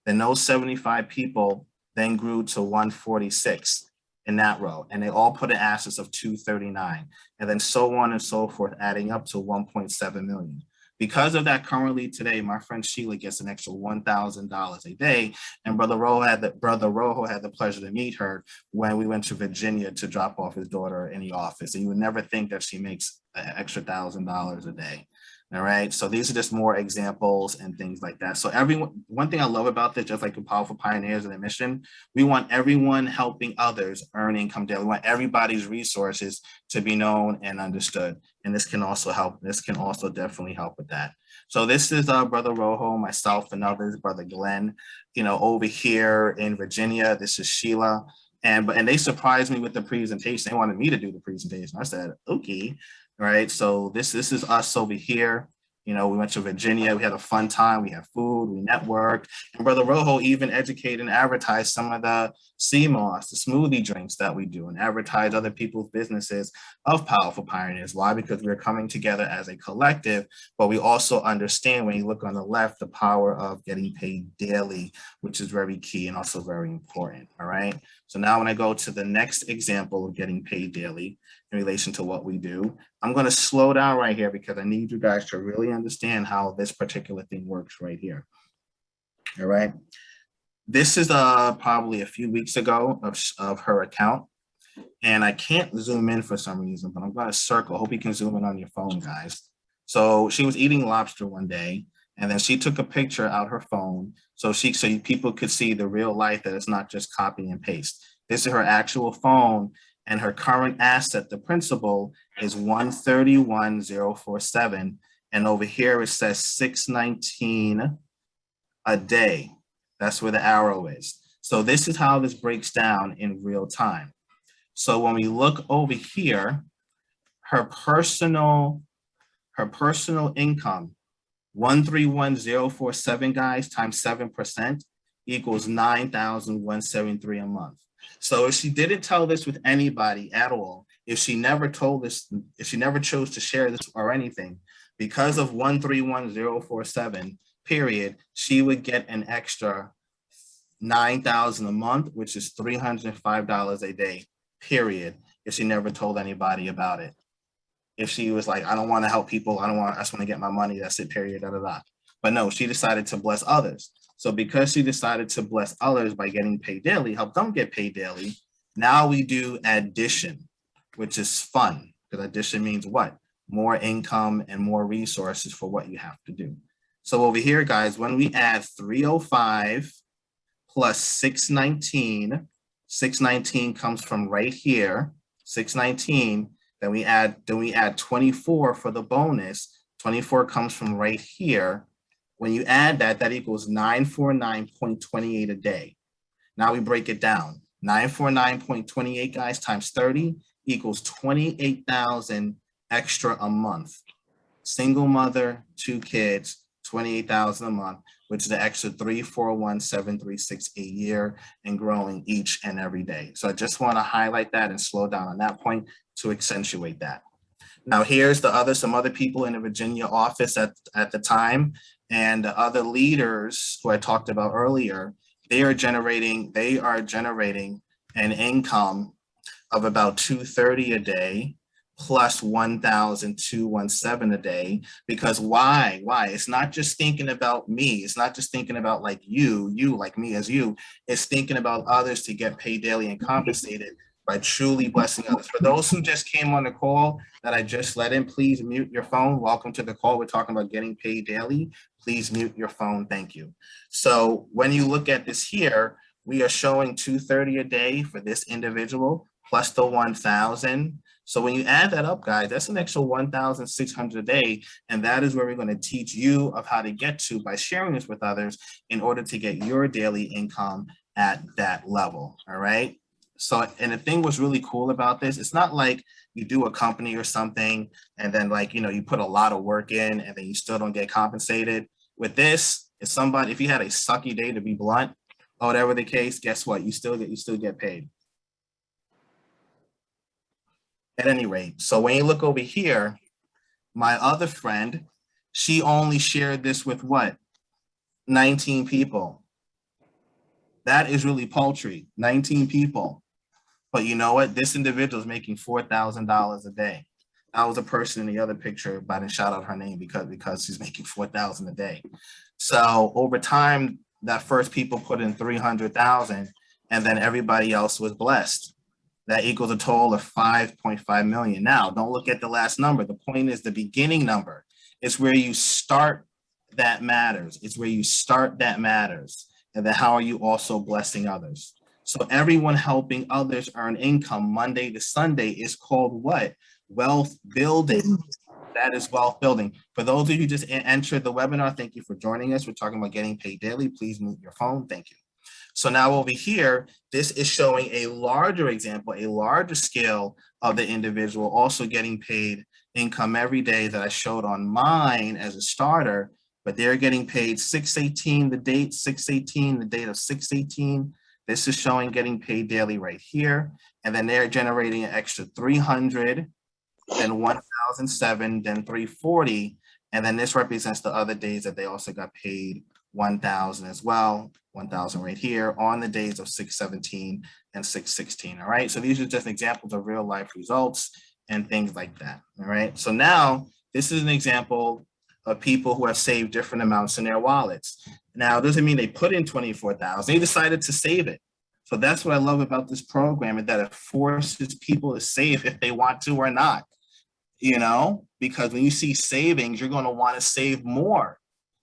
Then those 75 people then grew to 146 in that row. And they all put an assets of 239. And then so on and so forth, adding up to 1.7 million. Because of that, currently today, my friend Sheila gets an extra $1,000 a day. And Brother Rojo had the pleasure to meet her when we went to Virginia to drop off his daughter in the office. And you would never think that she makes an extra $1,000 a day. All right. So these are just more examples and things like that. So one thing I love about this, just like the Powerful Pioneers and the mission, we want everyone helping others earn income daily. We want everybody's resources to be known and understood. And this can also help. This can also definitely help with that. So this is Brother Rojo, myself, and others, Brother Glenn, over here in Virginia. This is Sheila. And they surprised me with the presentation. They wanted me to do the presentation. I said, okay. Right. So this is us over here. We went to Virginia. We had a fun time. We had food. We networked. And Brother Rojo even educated and advertised some of the CMOS, the smoothie drinks that we do, and advertise other people's businesses of Powerful Pioneers. Why? Because we're coming together as a collective, but we also understand, when you look on the left, the power of getting paid daily, which is very key and also very important. All right. So now when I go to the next example of getting paid daily in relation to what we do, I'm going to slow down right here because I need you guys to really understand how this particular thing works right here. All right. This is probably a few weeks ago of her account. And I can't zoom in for some reason, but I'm going to circle. Hope you can zoom in on your phone, guys. So she was eating lobster one day, and then she took a picture out her phone so people could see the real life, that it's not just copy and paste. This is her actual phone, and her current asset, the principal, is 131,047. And over here it says 619 a day. That's where the arrow is. So this is how this breaks down in real time. So when we look over here, her personal income, 131,047, guys, times 7% equals 9,173 a month. So if she didn't tell this with anybody at all, if she never told this, if she never chose to share this or anything, because of 131,047, period, she would get an extra 9,000 a month, which is $305 a day, period, if she never told anybody about it. If she was like, I don't want to help people, I just want to get my money, that's it, period, da, da, da. But no, she decided to bless others. So because she decided to bless others by getting paid daily, help them get paid daily, now we do addition, which is fun, because addition means what? More income and more resources for what you have to do. So over here, guys, when we add 305 plus 619, 619 comes from right here, 619, then we add 24 for the bonus. 24 comes from right here. When you add that, that equals 949.28 a day. Now we break it down. 949.28, guys, times 30 equals 28,000 extra a month. Single mother, 2 kids, 28,000 a month, which is the extra 341,736 a year, and growing each and every day. So I just want to highlight that and slow down on that point to accentuate that. Now here's some other people in the Virginia office at the time, and the other leaders who I talked about earlier. They are generating an income of about $230 a day plus 1,217 a day. Because why? It's not just thinking about me. It's not just thinking about like you like me as you. It's thinking about others to get paid daily and compensated by truly blessing others. For those who just came on the call that I just let in, please mute your phone. Welcome to the call. We're talking about getting paid daily. Please mute your phone. Thank you. So when you look at this here, we are showing $230 a day for this individual plus the 1,000. So when you add that up, guys, that's an extra 1,600 a day. And that is where we're going to teach you of how to get to by sharing this with others in order to get your daily income at that level. All right. So, and the thing was really cool about this, it's not like you do a company or something and then like, you put a lot of work in and then you still don't get compensated. With this, if you had a sucky day, to be blunt, or whatever the case, guess what? You still get paid. At any rate, so when you look over here, my other friend, she only shared this with what? 19 people. That is really paltry, 19 people. But you know what? This individual is making $4,000 a day. That was a person in the other picture, but I didn't shout out her name because she's making 4,000 a day. So over time, that first people put in 300,000, and then everybody else was blessed. That equals a total of 5.5 million. Now, don't look at the last number. The point is the beginning number. It's where you start that matters. It's where you start that matters. And then how are you also blessing others? So everyone helping others earn income Monday to Sunday is called what? Wealth building. That is wealth building. For those of you who just entered the webinar, thank you for joining us. We're talking about getting paid daily. Please mute your phone. Thank you. So now over here, this is showing a larger example, a larger scale of the individual also getting paid income every day that I showed on mine as a starter, but they're getting paid 6/18, the date 6/18, the date of 6/18. This is showing getting paid daily right here. And then they're generating an extra 300, then 1,007, then 340. And then this represents the other days that they also got paid 1,000 as well, 1,000 right here on the days of 6/17 and 6/16. All right. So these are just examples of real life results and things like that. All right. So now this is an example of people who have saved different amounts in their wallets. Now, it doesn't mean they put in 24,000. They decided to save it. So that's what I love about this program, is that it forces people to save if they want to or not, you know, because when you see savings, you're going to want to save more.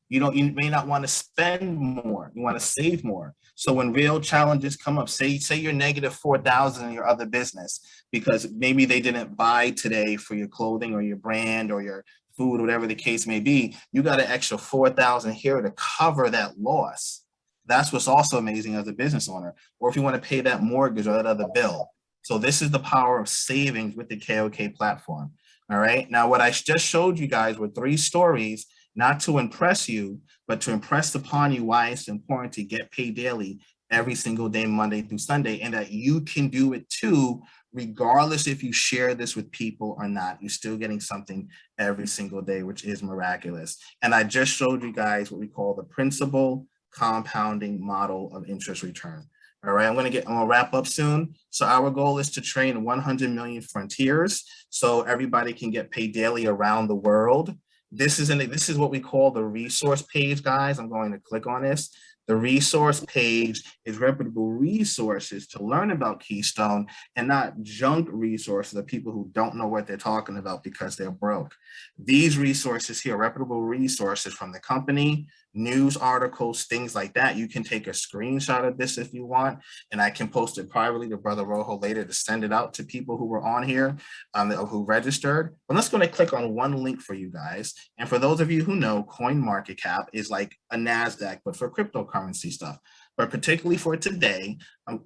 You may not want to spend more. You want to save more. So when real challenges come up, say you're negative 4,000 in your other business because maybe they didn't buy today for your clothing or your brand or your food, whatever the case may be, you got an extra 4,000 here to cover that loss. That's what's also amazing as a business owner, or if you want to pay that mortgage or that other bill. So this is the power of savings with the KOK platform. All right. Now, what I just showed you guys were 3 stories, not to impress you, but to impress upon you why it's important to get paid daily every single day, Monday through Sunday, and that you can do it too, regardless if you share this with people or not. You're still getting something every single day, which is miraculous. And I just showed you guys what we call the principal compounding model of interest return. All right, I'm gonna wrap up soon. So our goal is to train 100 million frontiers so everybody can get paid daily around the world. This is what we call the resource page, guys. I'm going to click on this. The resource page is reputable resources to learn about Keystone, and not junk resources of people who don't know what they're talking about because they're broke. These resources here, reputable resources from the company, news articles, things like that. You can take a screenshot of this if you want, and I can post it privately to Brother Rojo later to send it out to people who were on here, who registered. But let's go and click on one link for you guys. And for those of you who know, CoinMarketCap is like a NASDAQ, but for cryptocurrency stuff. But particularly for today,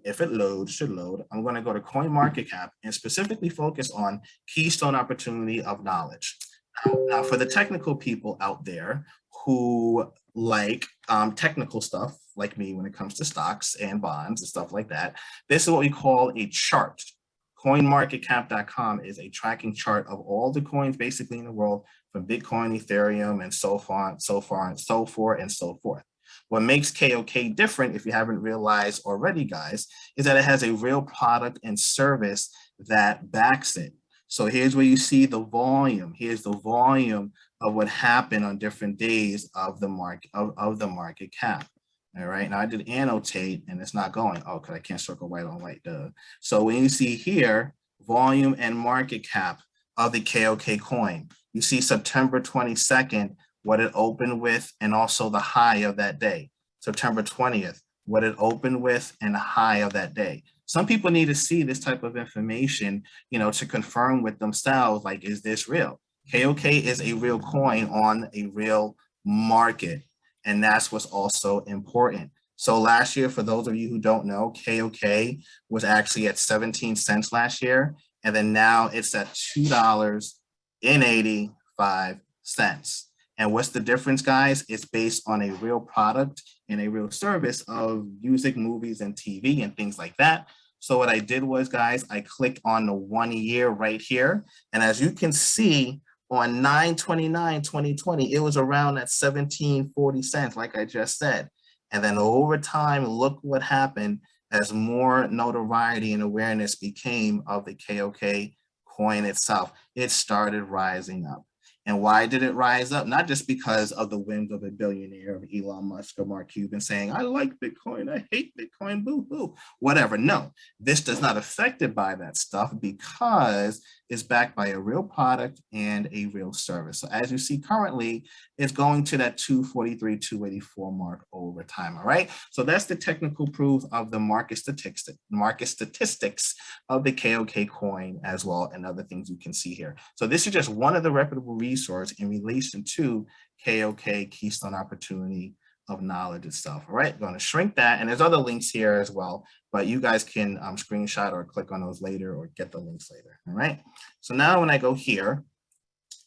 if it should load, I'm going to go to CoinMarketCap and specifically focus on Keystone Opportunity of Knowledge. Now, for the technical people out there who like technical stuff like me when it comes to stocks and bonds and stuff like that, this is what we call a chart. CoinMarketCap.com is a tracking chart of all the coins basically in the world, from Bitcoin, Ethereum, and so forth. What makes KOK different, if you haven't realized already, guys, is that it has a real product and service that backs it. So here's where you see the volume. Here's the volume of what happened on different days of the market cap. All right, now I did annotate and it's not going. Oh, because I can't circle white on white. So when you see here, volume and market cap of the KOK coin, you see September 22nd, what it opened with, and also the high of that day. September 20th, what it opened with and the high of that day. Some people need to see this type of information, to confirm with themselves, like, is this real? KOK is a real coin on a real market. And that's what's also important. So last year, for those of you who don't know, KOK was actually at 17 cents last year. And then now it's at $2.85. And what's the difference, guys? It's based on a real product and a real service of music, movies, and TV and things like that. So what I did was, guys, I clicked on the 1 year right here. And as you can see, on 9/29/2020, it was around at 17.40 cents, like I just said. And then over time, look what happened as more notoriety and awareness became of the KOK coin itself, it started rising up. And why did it rise up? Not just because of the whims of a billionaire of Elon Musk or Mark Cuban saying, I like Bitcoin, I hate Bitcoin, boo hoo, whatever. No, this does not affect it by that stuff because it's backed by a real product and a real service. So as you see currently, it's going to that 243, 284 mark over time. All right. So that's the technical proof of the market statistics of the KOK coin as well, and other things you can see here. So this is just one of the reputable resources in relation to KOK, Keystone Opportunity of Knowledge itself. All right, I'm going to shrink that, and there's other links here as well, but you guys can screenshot or click on those later or get the links later. All right, so now when I go here,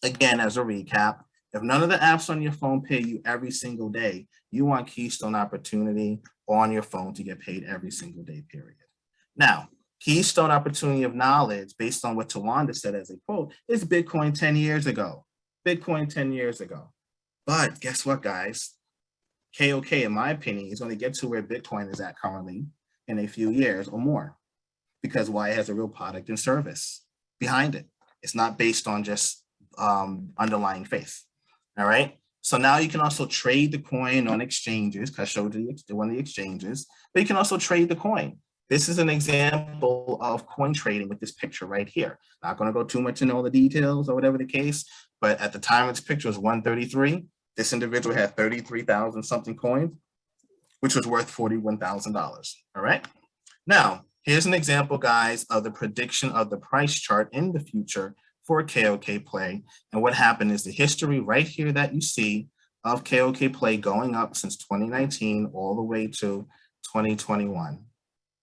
again, as a recap, if none of the apps on your phone pay you every single day, you want Keystone Opportunity on your phone to get paid every single day, period. Now, Keystone Opportunity of Knowledge, based on what Tawanda said as a quote, is Bitcoin 10 years ago. Bitcoin 10 years ago. But guess what, guys? KOK, in my opinion, is going to get to where Bitcoin is at currently in a few years or more. Because why? It has a real product and service behind it. It's not based on just underlying faith. All right. So now you can also trade the coin on exchanges, because I showed you one of the exchanges, but you can also trade the coin. This is an example of coin trading with this picture right here. Not going to go too much into all the details or whatever the case, but at the time of this picture was 133. This individual had 33,000 something coins, which was worth $41,000. All right. Now, here's an example, guys, of the prediction of the price chart in the future for KOK play. And what happened is the history right here that you see of KOK play going up since 2019 all the way to 2021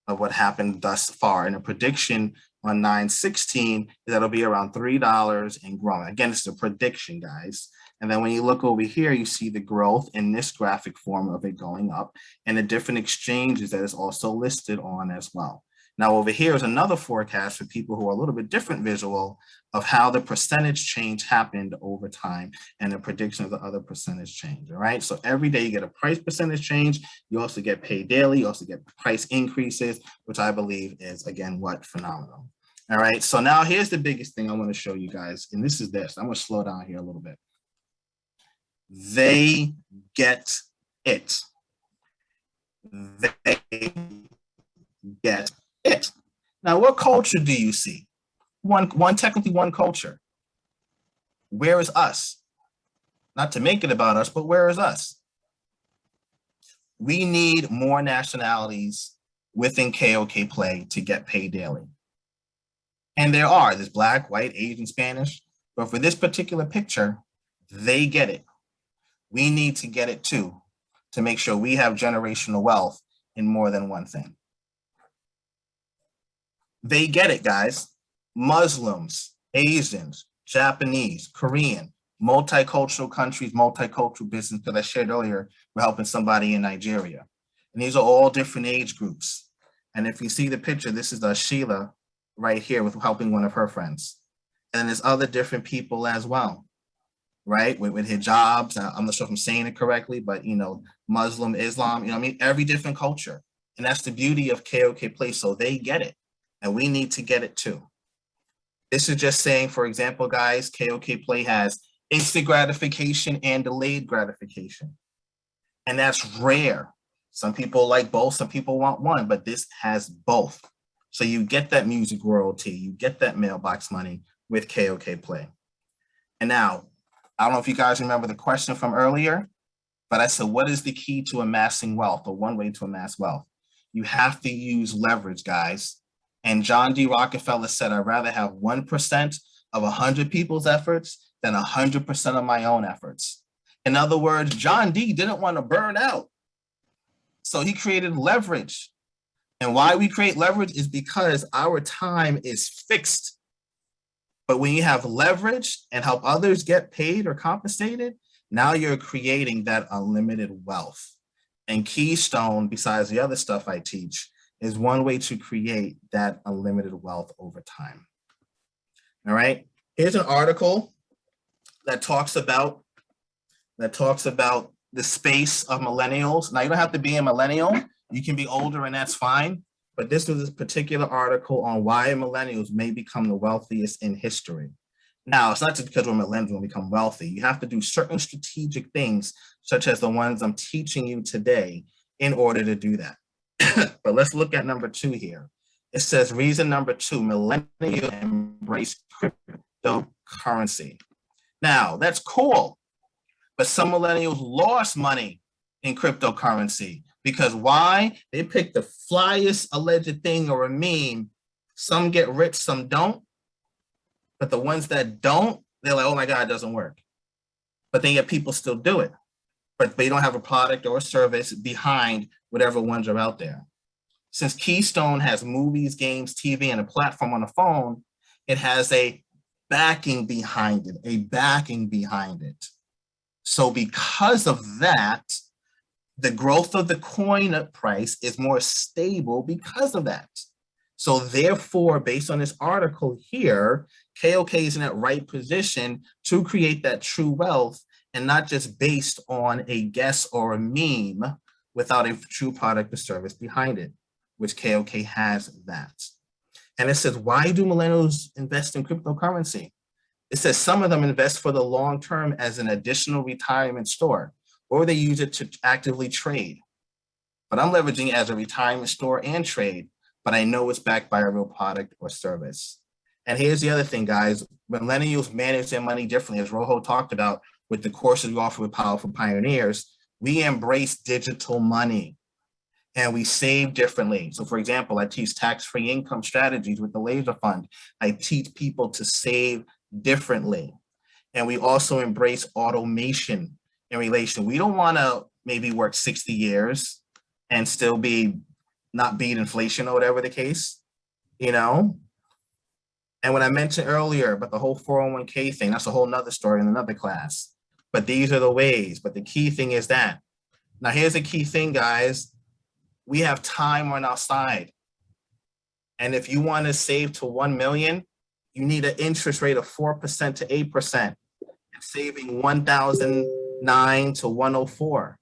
of what happened thus far. And a prediction on 9/16 is that'll be around $3 and growing. Again, it's a prediction, guys. And then when you look over here, you see the growth in this graphic form of it going up and the different exchanges that is also listed on as well. Now over here is another forecast for people who are a little bit different visual of how the percentage change happened over time and the prediction of the other percentage change. All right. So every day you get a price percentage change. You also get paid daily. You also get price increases, which I believe is, again, what phenomenal. All right. So now here's the biggest thing I want to show you guys. And this is this. I'm going to slow down here a little bit. They get it. They get it. Now, what culture do you see? Technically one culture. Where is us? Not to make it about us, but where is us? We need more nationalities within KOK play to get paid daily. And there's Black, white, Asian, Spanish, but for this particular picture, they get it. We need to get it too, to make sure we have generational wealth in more than one thing. They get it, guys. Muslims, Asians, Japanese, Korean, multicultural countries, multicultural business, because I shared earlier, we're helping somebody in Nigeria. And these are all different age groups. And if you see the picture, this is Sheila right here with helping one of her friends. And there's other different people as well, right? With hijabs. I'm not sure if I'm saying it correctly, but, Muslim, Islam, I mean, every different culture. And that's the beauty of KOK play. So they get it. And we need to get it too. This is just saying, for example, guys, KOK play has instant gratification and delayed gratification. And that's rare. Some people like both, some people want one, but this has both. So you get that music royalty, you get that mailbox money with KOK play. And now, I don't know if you guys remember the question from earlier, but I said, what is the key to amassing wealth, or one way to amass wealth? You have to use leverage, guys. And John D. Rockefeller said, I'd rather have 1% of 100 people's efforts than 100% of my own efforts. In other words, John D. didn't want to burn out. So he created leverage. And why we create leverage is because our time is fixed. But when you have leverage and help others get paid or compensated, now you're creating that unlimited wealth. And Keystone, besides the other stuff I teach, is one way to create that unlimited wealth over time. All right. Here's an article that talks about the space of millennials. Now, you don't have to be a millennial. You can be older, and that's fine. but this was this particular article on why millennials may become the wealthiest in history. Now, it's not just because we're millennials when we become wealthy. You have to do certain strategic things, such as the ones I'm teaching you today, in order to do that. But let's look at number 2 here. It says reason number 2, millennials embrace cryptocurrency. Now, that's cool, but some millennials lost money in cryptocurrency. Because why? They picked the flyest alleged thing or a meme. Some get rich, some don't. But the ones that don't, they're like, oh my God, it doesn't work. But then yet people still do it. But they don't have a product or a service behind whatever ones are out there. Since Keystone has movies, games, TV, and a platform on the phone, it has a backing behind it, So because of that, the growth of the coin price is more stable because of that. So therefore, based on this article here, KOK is in that right position to create that true wealth, and not just based on a guess or a meme without a true product or service behind it, which KOK has that. And it says, why do millennials invest in cryptocurrency? It says some of them invest for the long term as an additional retirement store, or they use it to actively trade. But I'm leveraging it as a retirement store and trade, but I know it's backed by a real product or service. And here's the other thing, guys. Millennials manage their money differently, as Rojo talked about with the courses we offer with Powerful Pioneers. We embrace digital money and we save differently. So for example, I teach tax-free income strategies with the Laser Fund. I teach people to save differently. And we also embrace automation in relation. We don't want to maybe work 60 years and still not beat inflation or whatever the case, And when I mentioned earlier about the whole 401k thing, that's a whole nother story in another class. But these are the ways. But the key thing is that. Now, here's the key thing, guys. We have time on our side. And if you want to save to 1 million, you need an interest rate of 4% to 8%, and saving 1,009 to 104.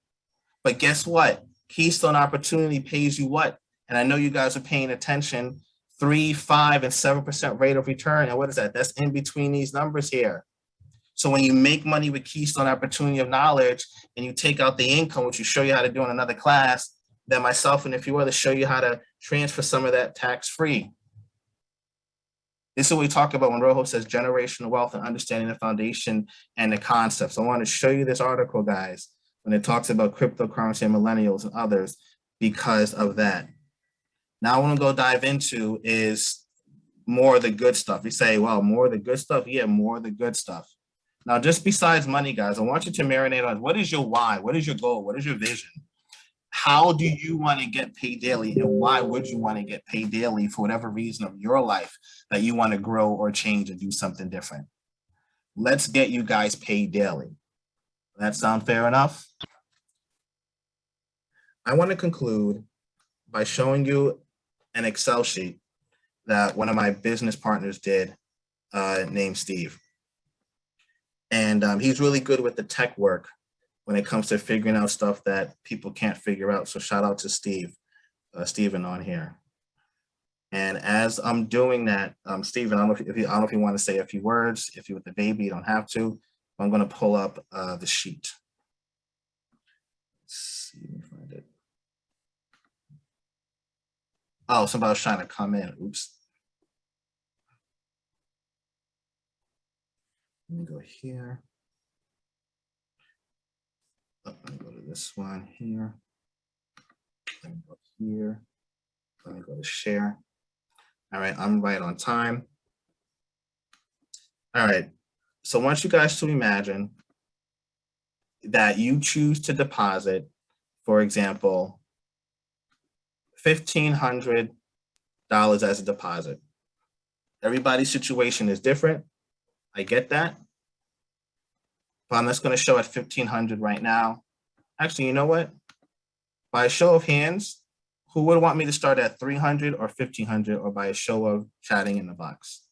But guess what? Keystone Opportunity pays you what? And I know you guys are paying attention, 3%, 5%, and 7% rate of return. And what is that? That's in between these numbers here. So when you make money with Keystone Opportunity of Knowledge and you take out the income, which we show you how to do in another class, then myself and if you were to show you how to transfer some of that tax-free. This is what we talk about when Rojo says generational wealth and understanding the foundation and the concepts. I want to show you this article, guys, when it talks about cryptocurrency and millennials and others because of that. Now I want to go dive into is more of the good stuff. You say, well, more of the good stuff? Yeah, more of the good stuff. Now, just besides money, guys, I want you to marinate on what is your why? What is your goal? What is your vision? How do you want to get paid daily? And why would you want to get paid daily for whatever reason of your life that you want to grow or change and do something different? Let's get you guys paid daily. That sound fair enough? I want to conclude by showing you an Excel sheet that one of my business partners did named Steve. And he's really good with the tech work when it comes to figuring out stuff that people can't figure out. So shout out to Steven on here. And as I'm doing that, Steven, I don't know if you want to say a few words. If you're with the baby, you don't have to. I'm going to pull up the sheet. Let's see if I find it. Oh, somebody was trying to come in. Oops. Let me go here. Oh, let me go to this one here. Let me go here. Let me go to share. All right, I'm right on time. All right, so I want you guys to imagine that you choose to deposit, for example, $1,500 as a deposit. Everybody's situation is different. I get that. But I'm just going to show at $1,500 right now. Actually, you know what? By a show of hands, who would want me to start at 300 or 1,500 or by a show of chatting in the box?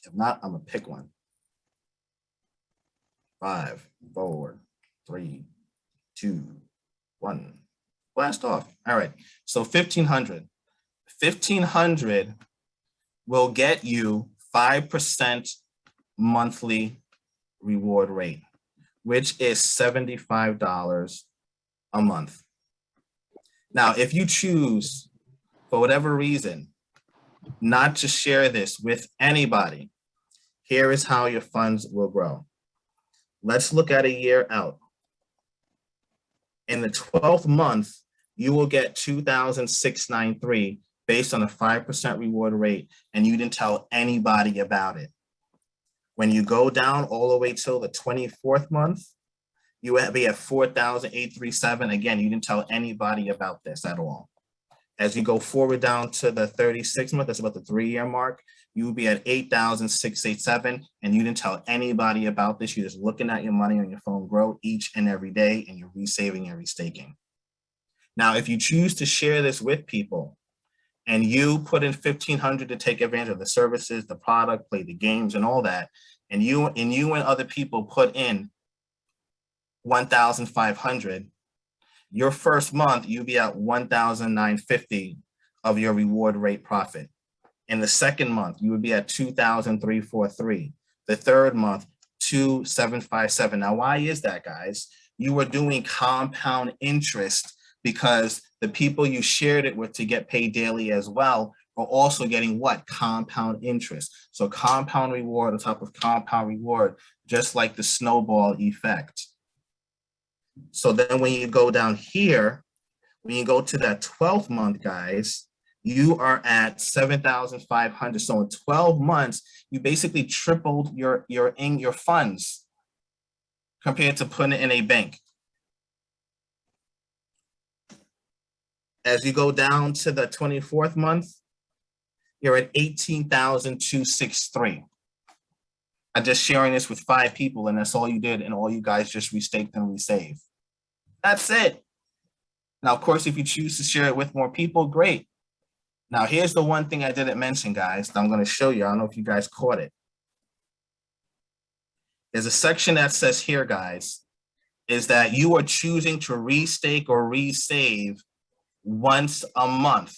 If not, I'm going to pick one. 5, 4, 3, 2, 1. Blast off. All right. So 1,500. 1,500 will get you 5% monthly reward rate, which is $75 a month. Now, if you choose, for whatever reason, not to share this with anybody, here is how your funds will grow. Let's look at a year out. In the 12th month, you will get $2,693 based on a 5% reward rate, and you didn't tell anybody about it. When you go down all the way till the 24th month, you will be at $4,837. Again, you didn't tell anybody about this at all. As you go forward down to the 36th month, that's about the 3-year mark, you will be at $8,687, and you didn't tell anybody about this. You're just looking at your money on your phone grow each and every day, and you're resaving and restaking. Now, if you choose to share this with people, and you put in $1,500 to take advantage of the services, the product, play the games, and all that, and you and other people put in $1,500, your first month, you'll be at $1,950 of your reward rate profit. In the second month, you would be at $2,343. The third month, $2,757. Now, why is that, guys? You are doing compound interest because the people you shared it with to get paid daily as well are also getting what? Compound interest. So compound reward on top of compound reward, just like the snowball effect. So then when you go down here, when you go to that 12th month, guys, you are at $7,500. So in 12 months, you basically tripled your funds compared to putting it in a bank. As you go down to the 24th month, you're at $18,263. I'm just sharing this with 5 people, and that's all you did, and all you guys just restaked and resaved. That's it. Now, of course, if you choose to share it with more people, great. Now, here's the one thing I didn't mention, guys, that I'm going to show you. I don't know if you guys caught it. There's a section that says here, guys, is that you are choosing to restake or resave once a month.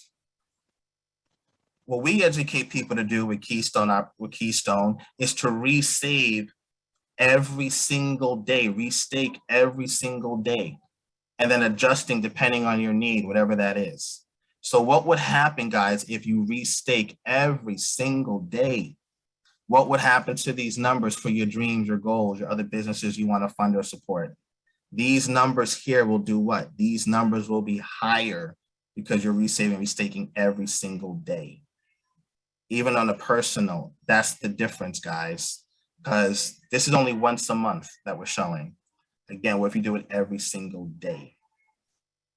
What we educate people to do with Keystone is to resave every single day, restake every single day, and then adjusting depending on your need, whatever that is. So what would happen, guys, if you restake every single day? What would happen to these numbers for your dreams, your goals, your other businesses you want to fund or support? These numbers here will do what? These numbers will be higher because you're resaving, restaking every single day. Even on a personal, that's the difference, guys, because this is only once a month that we're showing. Again, what if you do it every single day?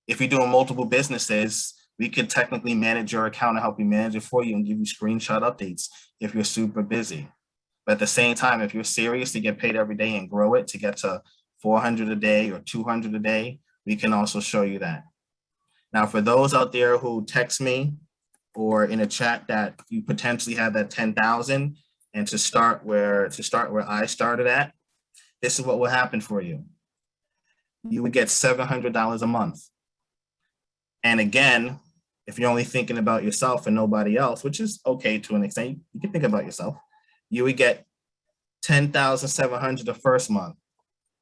If you're doing multiple businesses, we could technically manage your account and help you manage it for you and give you screenshot updates if you're super busy. But at the same time, if you're serious to get paid every day and grow it to get to 400 a day or 200 a day, we can also show you that. Now, for those out there who text me or in a chat that you potentially have that 10,000 and to start where I started at, this is what will happen for you. You would get $700 a month. And again, if you're only thinking about yourself and nobody else, which is okay to an extent, you can think about yourself, you would get $10,700 the first month.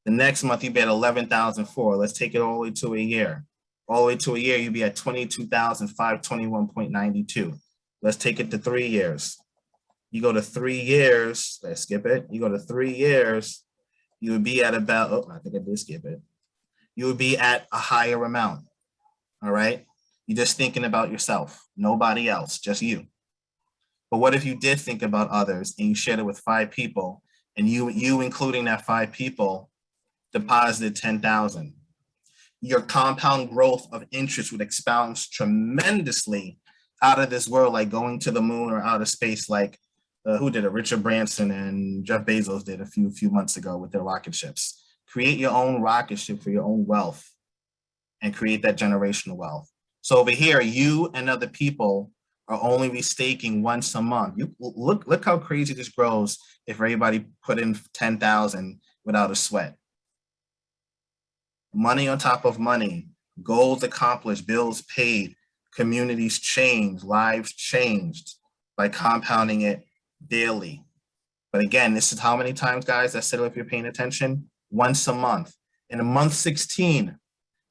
The next month you'd be at $11,400. Let's take it all the way to a year. All the way to a year, you'd be at $22,521.92. Let's take it to 3 years. You go to 3 years, let's skip it. You go to 3 years, you would be at about, oh, I think I did skip it. You would be at a higher amount, all right? You're just thinking about yourself, nobody else, just you. But what if you did think about others and you shared it with 5 people and you including that 5 people, deposited 10,000? Your compound growth of interest would expound tremendously out of this world, like going to the moon or outer space, like who did it? Richard Branson and Jeff Bezos did a few months ago with their rocket ships. Create your own rocket ship for your own wealth and create that generational wealth. So over here, you and other people are only restaking once a month. You look how crazy this grows if everybody put in 10,000 without a sweat. Money on top of money, Goals accomplished, bills paid, communities changed, lives changed by compounding it daily. But again, this is how many times, guys, I said if you're paying attention, once a month. In a month 16,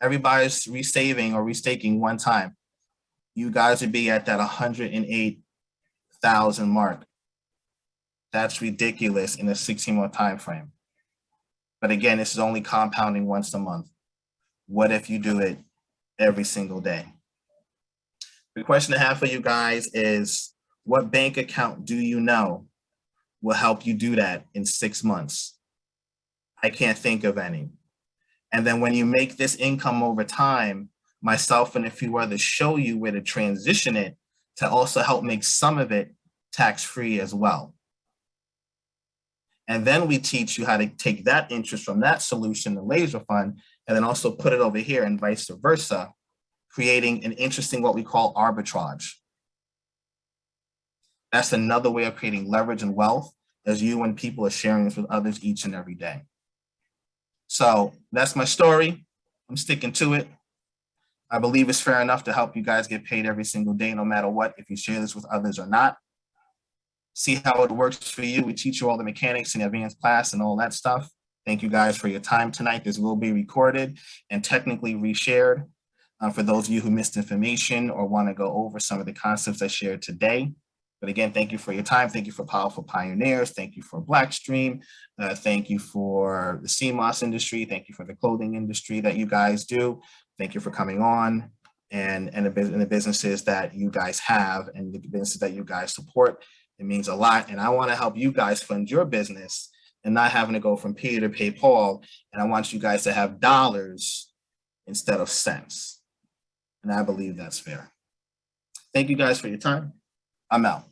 everybody's resaving or restaking one time. You guys would be at that 108,000 mark. That's ridiculous in a 16-month time frame. But again, this is only compounding once a month. What if you do it every single day? The question I have for you guys is, what bank account do you know will help you do that in 6 months? I can't think of any. And then when you make this income over time, myself and a few others show you where to transition it to also help make some of it tax-free as well. And then we teach you how to take that interest from that solution, the laser fund, and then also put it over here and vice versa, creating an interesting, what we call arbitrage. That's another way of creating leverage and wealth, as you and people are sharing this with others each and every day. So that's my story. I'm sticking to it. I believe it's fair enough to help you guys get paid every single day, no matter what, if you share this with others or not. See how it works for you. We teach you all the mechanics in advanced class and all that stuff. Thank you guys for your time tonight. This will be recorded and technically reshared for those of you who missed information or want to go over some of the concepts I shared today. But again, thank you for your time. Thank you for Powerful Pioneers. Thank you for Blackstream. Thank you for the CMOS industry. Thank you for the clothing industry that you guys do. Thank you for coming on and the businesses that you guys have and the businesses that you guys support. It means a lot. And I want to help you guys fund your business and not having to go from Peter to pay Paul. And I want you guys to have dollars instead of cents. And I believe that's fair. Thank you guys for your time. I'm out.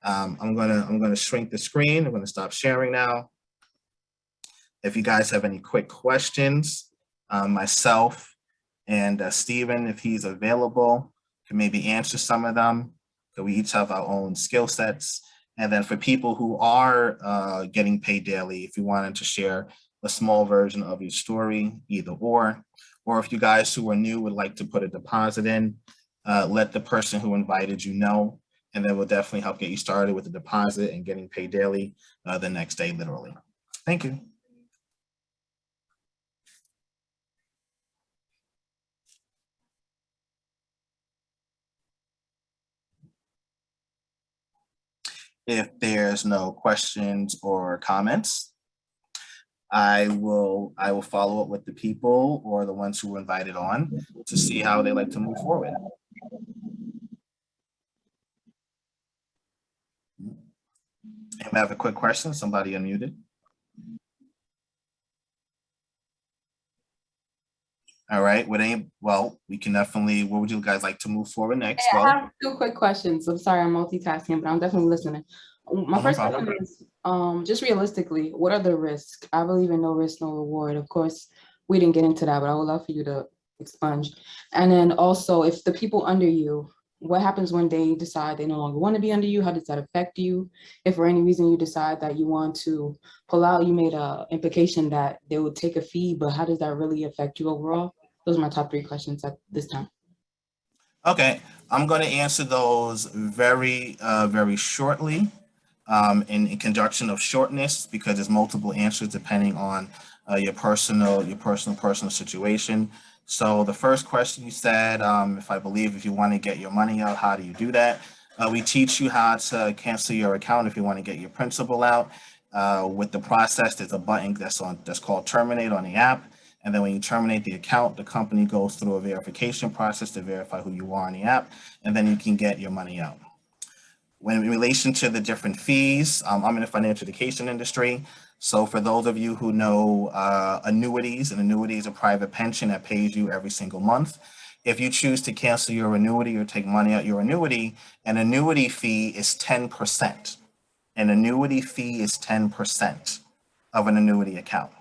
I'm gonna shrink the screen. I'm gonna stop sharing now. If you guys have any quick questions, myself and Stephen, if he's available, can maybe answer some of them. So we each have our own skill sets. And then for people who are getting paid daily, if you wanted to share a small version of your story, either or if you guys who are new would like to put a deposit in, let the person who invited you know, and then we'll definitely help get you started with the deposit and getting paid daily the next day, literally. Thank you. If there's no questions or comments, I will follow up with the people or the ones who were invited on to see how they like to move forward. Anybody have a quick question? Somebody unmuted. All right. Well, we can definitely, what would you guys like to move forward next? Yeah, I have 2 quick questions. I'm sorry, I'm multitasking, but I'm definitely listening. My first question is, just realistically, what are the risks? I believe in no risk, no reward. Of course, we didn't get into that, but I would love for you to expunge. And then also, if the people under you, what happens when they decide they no longer want to be under you? How does that affect you? If for any reason you decide that you want to pull out, you made an implication that they would take a fee, but how does that really affect you overall? Those are my top 3 questions at this time. Okay, I'm going to answer those very, very shortly in conjunction of shortness, because there's multiple answers depending on your personal situation. So the first question you said, if you want to get your money out, how do you do that? We teach you how to cancel your account if you want to get your principal out. With the process, there's a button that's called terminate on the app. And then when you terminate the account, the company goes through a verification process to verify who you are on the app, and then you can get your money out. When in relation to the different fees, I'm in the financial education industry. So for those of you who know annuities, an annuity is a private pension that pays you every single month. If you choose to cancel your annuity or take money out your annuity, an annuity fee is 10%. An annuity fee is 10% of an annuity account.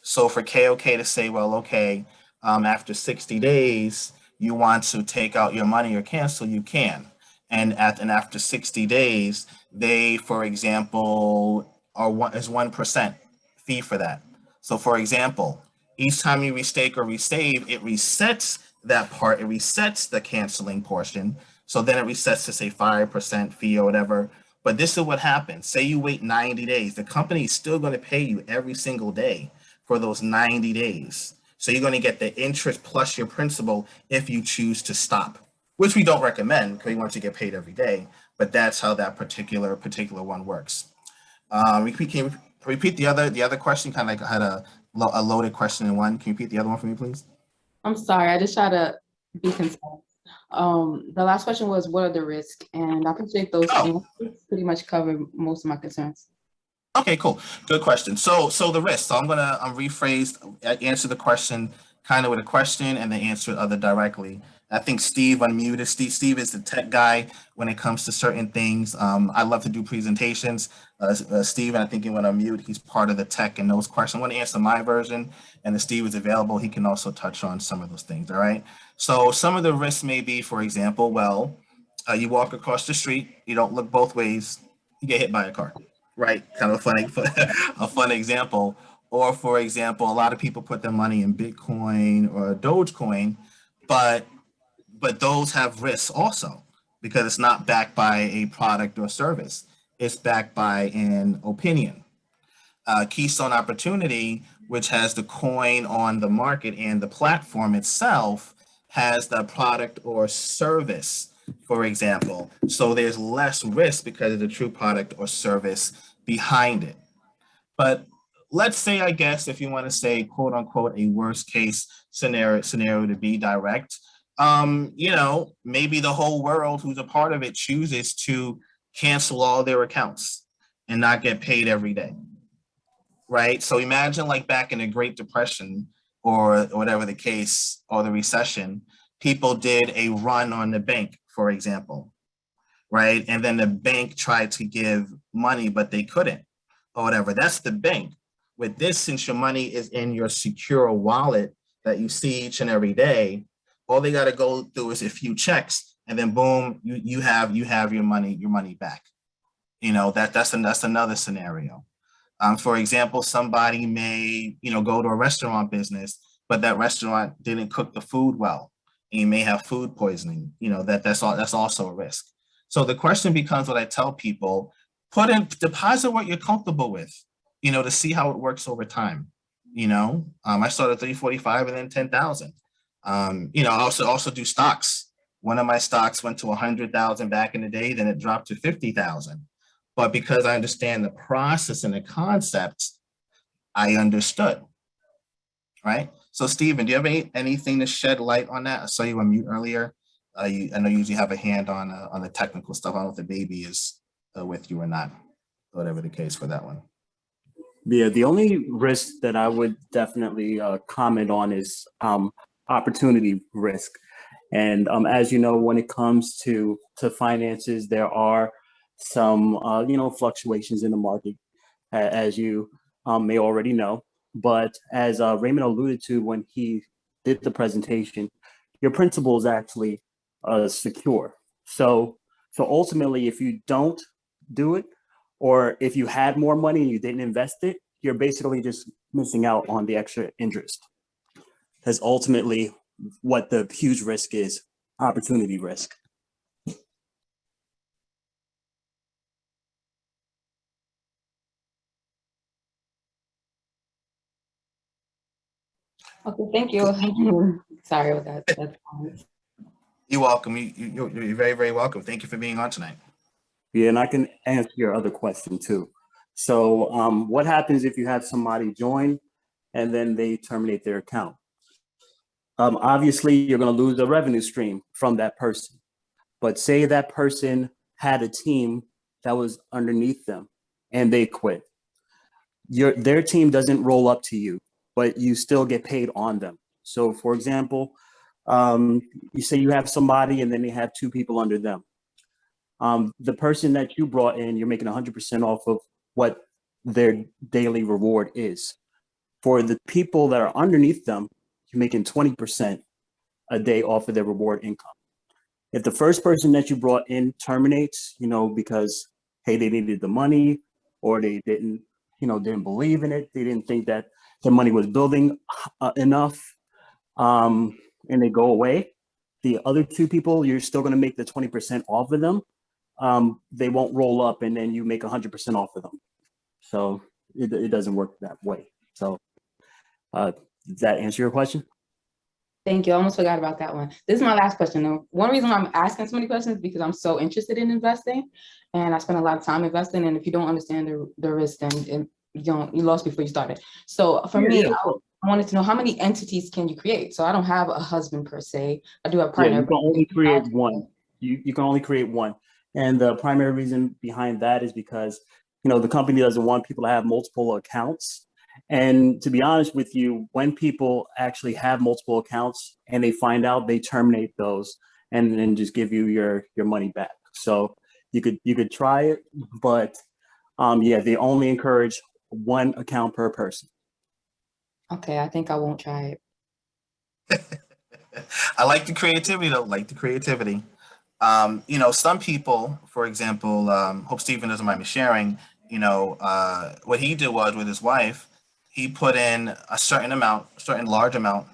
So for KOK to say, well, okay, after 60 days, you want to take out your money or cancel, you can. And after 60 days, they, for example, is 1% fee for that. So for example, Each time you restake or resave, it resets that part, it resets the canceling portion. So then it resets to say 5% fee or whatever. But this is what happens. Say you wait 90 days. The company is still going to pay you every single day for those 90 days. So you're going to get the interest plus your principal if you choose to stop, which we don't recommend because we want you to get paid every day. But that's how that particular one works. Repeat the other question. Kind of like had a loaded question in one. Can you repeat the other one for me, please? I'm sorry, I just try to be concise. The last question was, what are the risks? And I appreciate those answers. Pretty much cover most of my concerns. Okay, cool. Good question. So the risk. So I'm gonna rephrase, answer the question kind of with a question and then answer the other directly. I think Steve unmuted. Steve is the tech guy when it comes to certain things. I love to do presentations. Steve, and I think he went on mute. He's part of the tech and those questions. I want to answer my version, and if Steve is available, he can also touch on some of those things. All right. So some of the risks may be, for example, well, you walk across the street, you don't look both ways, you get hit by a car. Right, kind of a fun example. Or for example, a lot of people put their money in Bitcoin or Dogecoin, but those have risks also because it's not backed by a product or service. It's backed by an opinion. Keystone Opportunity, which has the coin on the market and the platform itself, has the product or service, for example. So there's less risk because of the true product or service behind it. But let's say, I guess, if you want to say, quote unquote, a worst case scenario to be direct, maybe the whole world who's a part of it chooses to cancel all their accounts and not get paid every day. Right. So imagine like back in the Great Depression or whatever the case, or the recession, people did a run on the bank, for example. Right. And then the bank tried to give money, but they couldn't or whatever. That's the bank. With this, since your money is in your secure wallet that you see each and every day, all they got to go through is a few checks and then boom, you have your money back. That's another scenario. For example, somebody may, go to a restaurant business, but that restaurant didn't cook the food well. And you may have food poisoning. That's also a risk. So the question becomes what I tell people, deposit what you're comfortable with, to see how it works over time. I started 345 and then 10,000. I also do stocks. One of my stocks went to 100,000 back in the day, then it dropped to 50,000. But because I understand the process and the concepts, I understood. Right. So Stephen, do you have anything to shed light on that? I saw you on mute earlier. I know you usually have a hand on the technical stuff. I don't know if the baby is with you or not, whatever the case for that one. Yeah, the only risk that I would definitely comment on is opportunity risk. And as you know, when it comes to finances, there are some fluctuations in the market, as you may already know. But as Raymond alluded to when he did the presentation, your principal is actually secure. So ultimately, if you don't do it, or if you had more money and you didn't invest it, you're basically just missing out on the extra interest. That's ultimately what the huge risk is, opportunity risk. Okay, thank you. Sorry about that. That's You're welcome. You're very, very welcome. Thank you for being on tonight. Yeah, and I can answer your other question too. So what happens if you have somebody join and then they terminate their account? Obviously, you're going to lose a revenue stream from that person. But say that person had a team that was underneath them and they quit. Their team doesn't roll up to you, but you still get paid on them. So for example, you say you have somebody and then they have two people under them. The person that you brought in, you're making 100% off of what their daily reward is. For the people that are underneath them, you're making 20% a day off of their reward income. If the first person that you brought in terminates, because, hey, they needed the money or they didn't didn't believe in it. They didn't think that the money was building enough, and they go away. The other two people, you're still going to make the 20% off of them. They won't roll up and then you make 100% off of them. So it doesn't work that way. So does that answer your question? Thank you. I almost forgot about that one. This is my last question though. One reason why I'm asking so many questions is because I'm so interested in investing and I spend a lot of time investing. And if you don't understand the risk, then you lost before you started. So for me, I wanted to know how many entities can you create? So I don't have a husband per se. I do have a partner. Yeah, you can only create one. You can only create one. And the primary reason behind that is because, the company doesn't want people to have multiple accounts. And to be honest with you, when people actually have multiple accounts and they find out, they terminate those and then just give you your money back. So you could try it, but yeah, they only encourage one account per person. Okay, I think I won't try it. I like the creativity though, some people, for example, hope Stephen doesn't mind me sharing, what he did was with his wife, he put in a certain large amount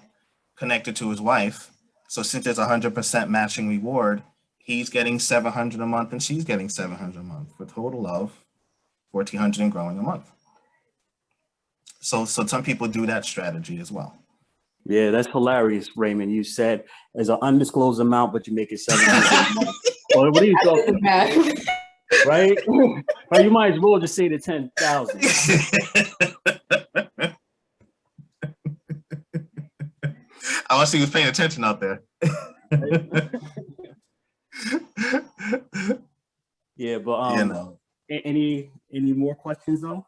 connected to his wife. So since there's 100% matching reward, he's getting $700 a month and she's getting $700 a month for a total of $1,400 and growing a month. So some people do that strategy as well. Yeah, that's hilarious, Raymond. You said there's an undisclosed amount, but you make it $700. Well, what are you talking about? Right? Right? You might as well just say the 10,000. I want to see who's paying attention out there. Yeah, but any more questions though?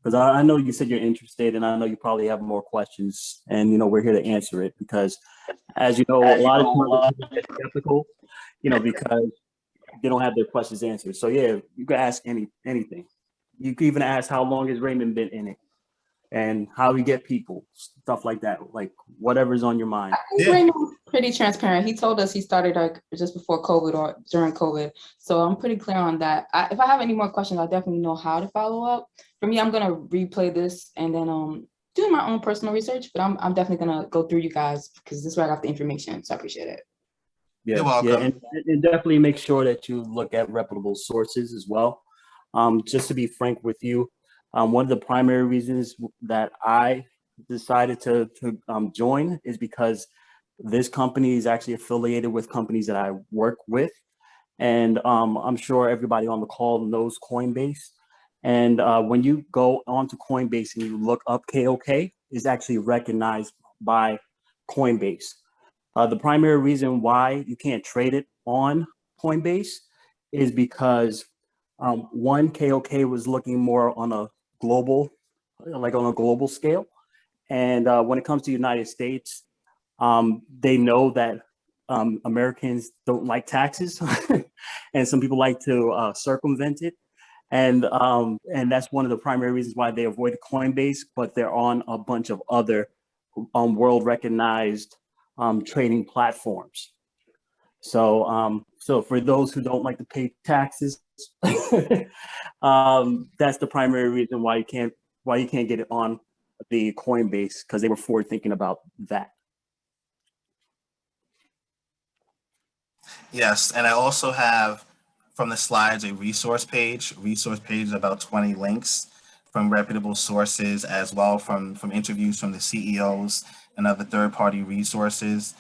Because I know you said you're interested, and I know you probably have more questions, and we're here to answer it because, as you know, a lot of people are skeptical, because they don't have their questions answered. So yeah, you can ask anything. You can even ask how long has Raymond been in it, and how he get people, stuff like that, like whatever's on your mind. Raymond's pretty transparent. He told us he started just before COVID or during COVID. So I'm pretty clear on that. If I have any more questions, I definitely know how to follow up. For me, I'm gonna replay this and then do my own personal research, but I'm definitely gonna go through you guys because this is where I got the information. So I appreciate it. Yeah, you're welcome. Yeah, and definitely make sure that you look at reputable sources as well. Just to be frank with you, one of the primary reasons that I decided to join is because this company is actually affiliated with companies that I work with. And I'm sure everybody on the call knows Coinbase. And when you go onto Coinbase and you look up KOK, is actually recognized by Coinbase. The primary reason why you can't trade it on Coinbase is because one, KOK was looking more on a global scale. And when it comes to the United States, they know that Americans don't like taxes and some people like to circumvent it. And that's one of the primary reasons why they avoid Coinbase, but they're on a bunch of other world recognized trading platforms. So for those who don't like to pay taxes, that's the primary reason why you can't get it on the Coinbase, because they were forward thinking about that. Yes, and I also have from the slides a resource page. Resource page is about 20 links from reputable sources, as well from interviews from the CEOs and other third-party resources.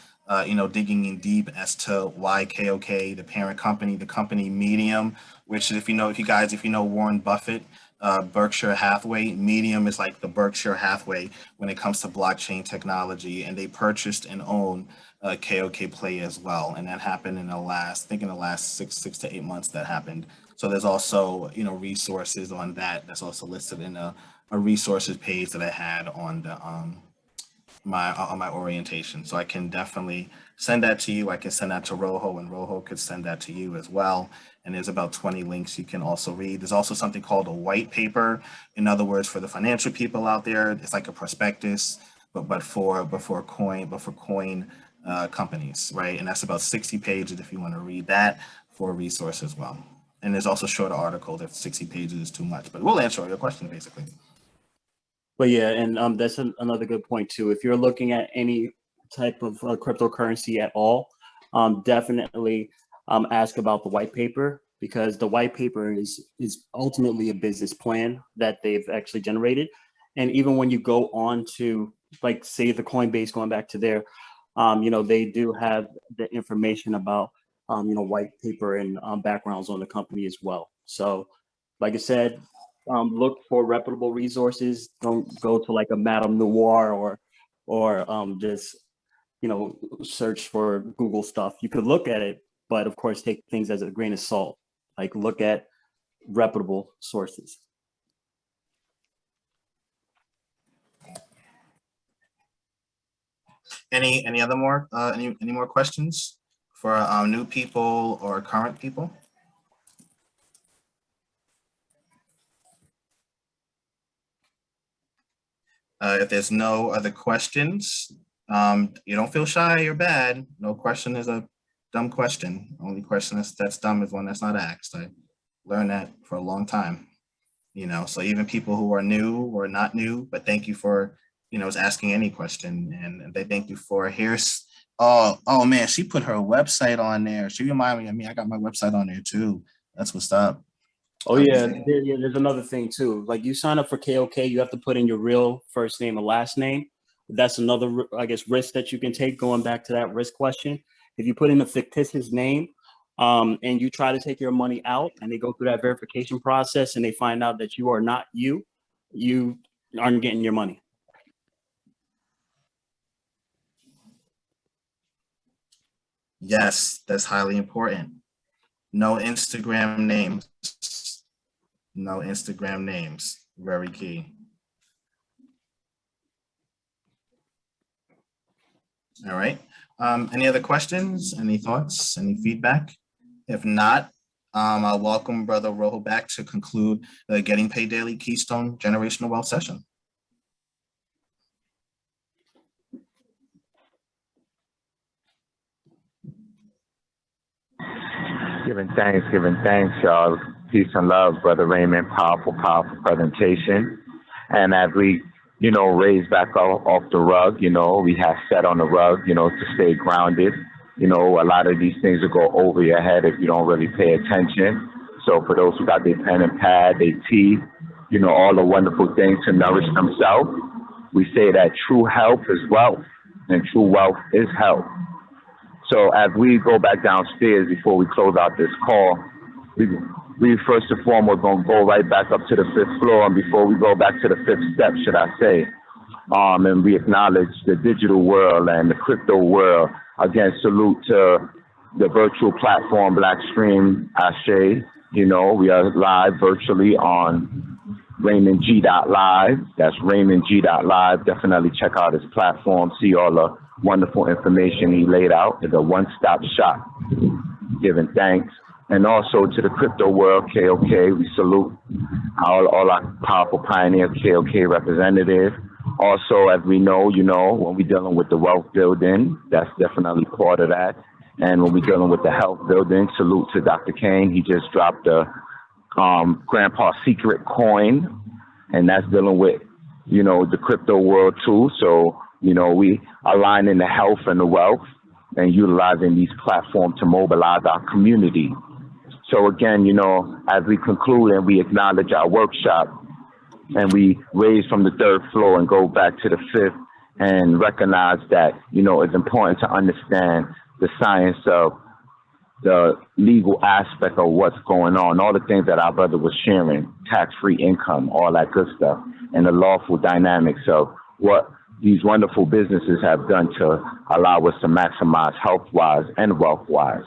Digging in deep as to why KOK, the parent company, the company Medium, which if you know Warren Buffett, Berkshire Hathaway, Medium is like the Berkshire Hathaway when it comes to blockchain technology, and they purchased and own KOK Play as well, and that happened in the last 6 to 8 months that happened. So there's also resources on that. That's also listed in a resources page that I had on the my orientation. So I can definitely send that to you. I can send that to Rojo, and Rojo could send that to you as well. And there's about 20 links you can also read. There's also something called a white paper. In other words, for the financial people out there, it's like a prospectus, but for coin companies, right? And that's about 60 pages if you want to read that for a resource as well. And there's also shorter articles if 60 pages is too much, but we'll answer all your questions basically. But yeah, and that's another good point too. If you're looking at any type of cryptocurrency at all, definitely ask about the white paper, because the white paper is ultimately a business plan that they've actually generated. And even when you go on to, like, say the Coinbase, going back to there, they do have the information about white paper and backgrounds on the company as well. So like I said, look for reputable resources. Don't go to like a Madame Noir or just search for Google stuff. You could look at it, but of course take things as a grain of salt. Like, look at reputable sources. Any other more any more questions for new people or current people? If there's no other questions, you don't feel shy or bad. No question is a dumb question. Only question that's dumb is one that's not asked. I learned that for a long time. So even people who are new or not new, but thank you for is asking any question, and they thank you for here's oh man, she put her website on there. She reminded me, I got my website on there too. That's what's up. Oh yeah, there's another thing too. Like, you sign up for KOK, you have to put in your real first name and last name. That's another, I guess, risk that you can take, going back to that risk question. If you put in a fictitious name and you try to take your money out and they go through that verification process and they find out that you are not you aren't getting your money. Yes, that's highly important. No Instagram names. No Instagram names. Very key. All right. Any other questions? Any thoughts? Any feedback? If not, I'll welcome Brother Rojo back to conclude the Getting Paid Daily Keystone Generational Wealth session. Giving thanks, y'all. Peace and love, Brother Raymond. Powerful presentation. And as we, raise back off the rug, we have set on the rug, to stay grounded. A lot of these things will go over your head if you don't really pay attention. So for those who got their pen and pad, their tea, all the wonderful things to nourish themselves, we say that true health is wealth, and true wealth is health. So as we go back downstairs before we close out this call, we first and foremost going to go right back up to the 5th floor. And before we go back to the 5th step, should I say, and we acknowledge the digital world and the crypto world. Again, salute to the virtual platform, Blackstream. We are live virtually on RaymondG.live. That's RaymondG.live. Definitely check out his platform, see all the wonderful information he laid out. It's a one-stop shop. Giving thanks. And also to the crypto world, KOK, we salute all our powerful pioneer KOK representatives. Also, as we know, when we're dealing with the wealth building, that's definitely part of that. And when we're dealing with the health building, salute to Dr. Kane. He just dropped the Grandpa's Secret coin, and that's dealing with, the crypto world too. So, we align in the health and the wealth and utilizing these platforms to mobilize our community. So again, as we conclude and we acknowledge our workshop and we raise from the 3rd floor and go back to the 5th and recognize that, it's important to understand the science of the legal aspect of what's going on, all the things that our brother was sharing, tax-free income, all that good stuff, and the lawful dynamics of what these wonderful businesses have done to allow us to maximize health-wise and wealth-wise.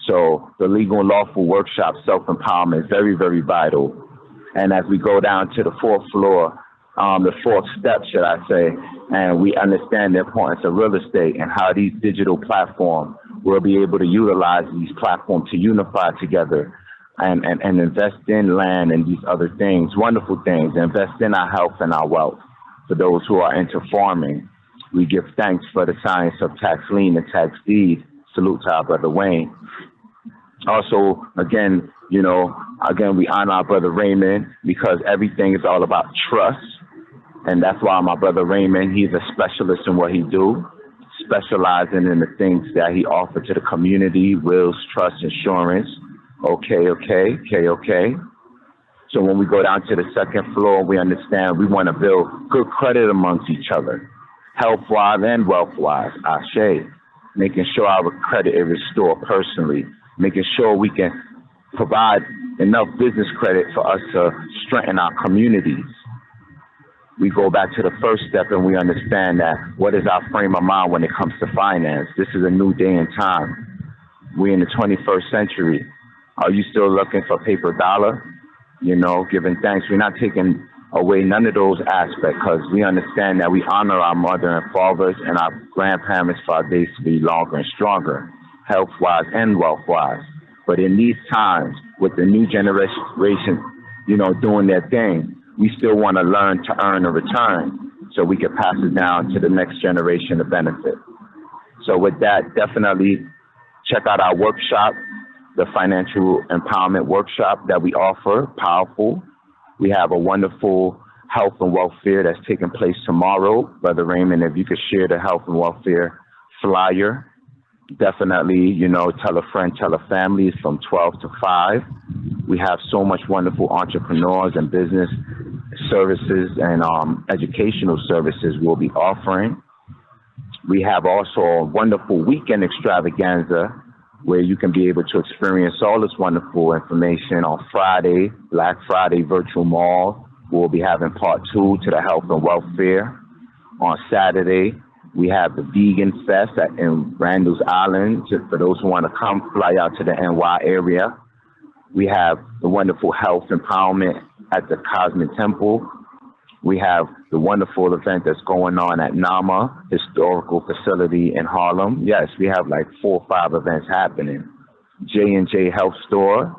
So the legal and lawful workshop, self-empowerment, is very, very vital. And as we go down to the 4th floor, the 4th step, should I say, and we understand the importance of real estate and how these digital platforms will be able to utilize these platforms to unify together and invest in land and these other things, wonderful things, invest in our health and our wealth. For those who are into farming, we give thanks for the science of tax lien and tax deed. Salute to our brother Wayne. Also, again, You know, again, we honor our brother Raymond because everything is all about trust. And that's why my brother Raymond, he's a specialist in what he do, specializing in the things that he offered to the community, wills, trust, insurance. Okay. So when we go down to the second floor, we understand we want to build good credit amongst each other, health-wise and wealth-wise, Ashe, making sure our credit is restored personally, making sure we can provide enough business credit for us to strengthen our communities. We go back to the first step and we understand that what is our frame of mind when it comes to finance? This is a new day and time. We're in the 21st century. Are you still looking for paper dollar? You know, giving thanks. We're not taking away none of those aspects because we understand that we honor our mother and fathers and our grandparents for our days to be longer and stronger, health-wise and wealth-wise. But in these times, with the new generation, you know, doing their thing, we still want to learn to earn a return so we can pass it down to the next generation to benefit. So with that, definitely check out our workshop, the Financial Empowerment Workshop that we offer, Powerful. We have a wonderful health and wealth fair that's taking place tomorrow. Brother Raymond, if you could share the health and wealth fair flyer, definitely, you know, tell a friend, tell a family. It's from 12 to 5. We have so much wonderful entrepreneurs and business services and educational services we'll be offering. We have also a wonderful weekend extravaganza where you can be able to experience all this wonderful information on Friday, Black Friday Virtual Mall. We'll be having part 2 to the Health and Wealth Fair. On Saturday, we have the Vegan Fest in Randall's Island. Just for those who want to come fly out to the NY area. We have the wonderful health empowerment at the Cosmic Temple. We have the wonderful event that's going on at NAMA Historical Facility in Harlem. Yes, we have like 4 or 5 events happening. J&J Health Store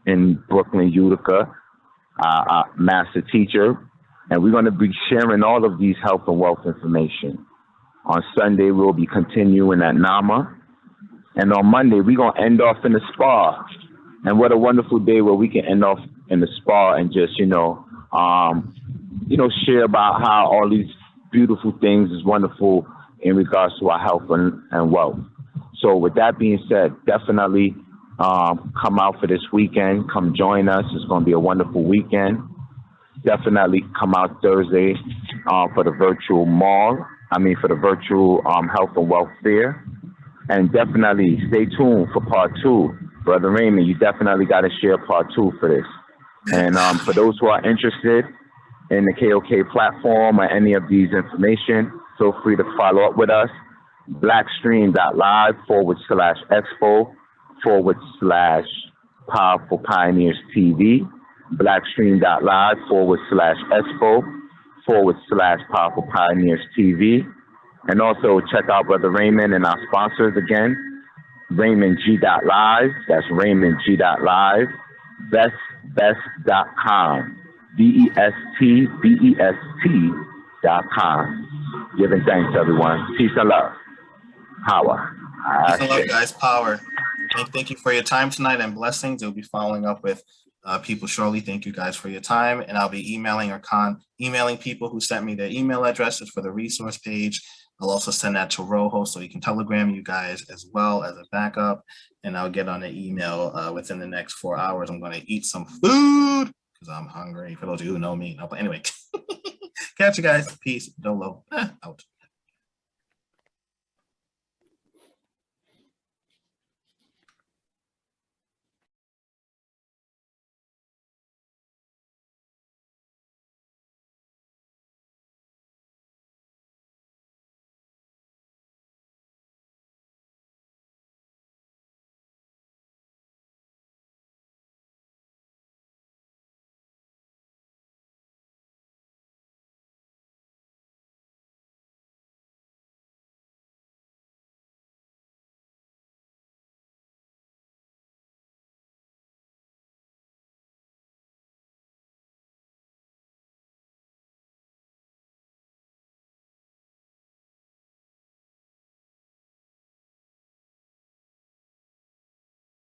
in Brooklyn, Utica, master teacher. And we're going to be sharing all of these health and wealth information. On Sunday, we'll be continuing at NAMA. And on Monday, we're going to end off in the spa. And what a wonderful day where we can end off in the spa and just, share about how all these beautiful things is wonderful in regards to our health and wealth. So with that being said, definitely come out for this weekend. Come join us. It's going to be a wonderful weekend. Definitely come out Thursday for the virtual for the virtual health and wealth fair. And definitely stay tuned for part 2. Brother Raymond, you definitely got to share part 2 for this. And for those who are interested in the KOK platform or any of these information, feel free to follow up with us. blackstream.live /expo /powerfulpioneerstv. blackstream.live /expo /powerfulpioneerstv. And also check out Brother Raymond and our sponsors again. RaymondG.live, that's RaymondG.live, bestbest.com, bestbest.com. Giving thanks, everyone. Peace and love. Power. Peace and love, guys. Power. Thank you for your time tonight and blessings. We'll be following up with people shortly. Thank you guys for your time. And I'll be emailing people who sent me their email addresses for the resource page. I'll also send that to Rojo so he can telegram you guys as well as a backup. And I'll get on an email within the next 4 hours. I'm going to eat some food because I'm hungry. For those of you who know me. But anyway, catch you guys. Peace. Dolo. Out.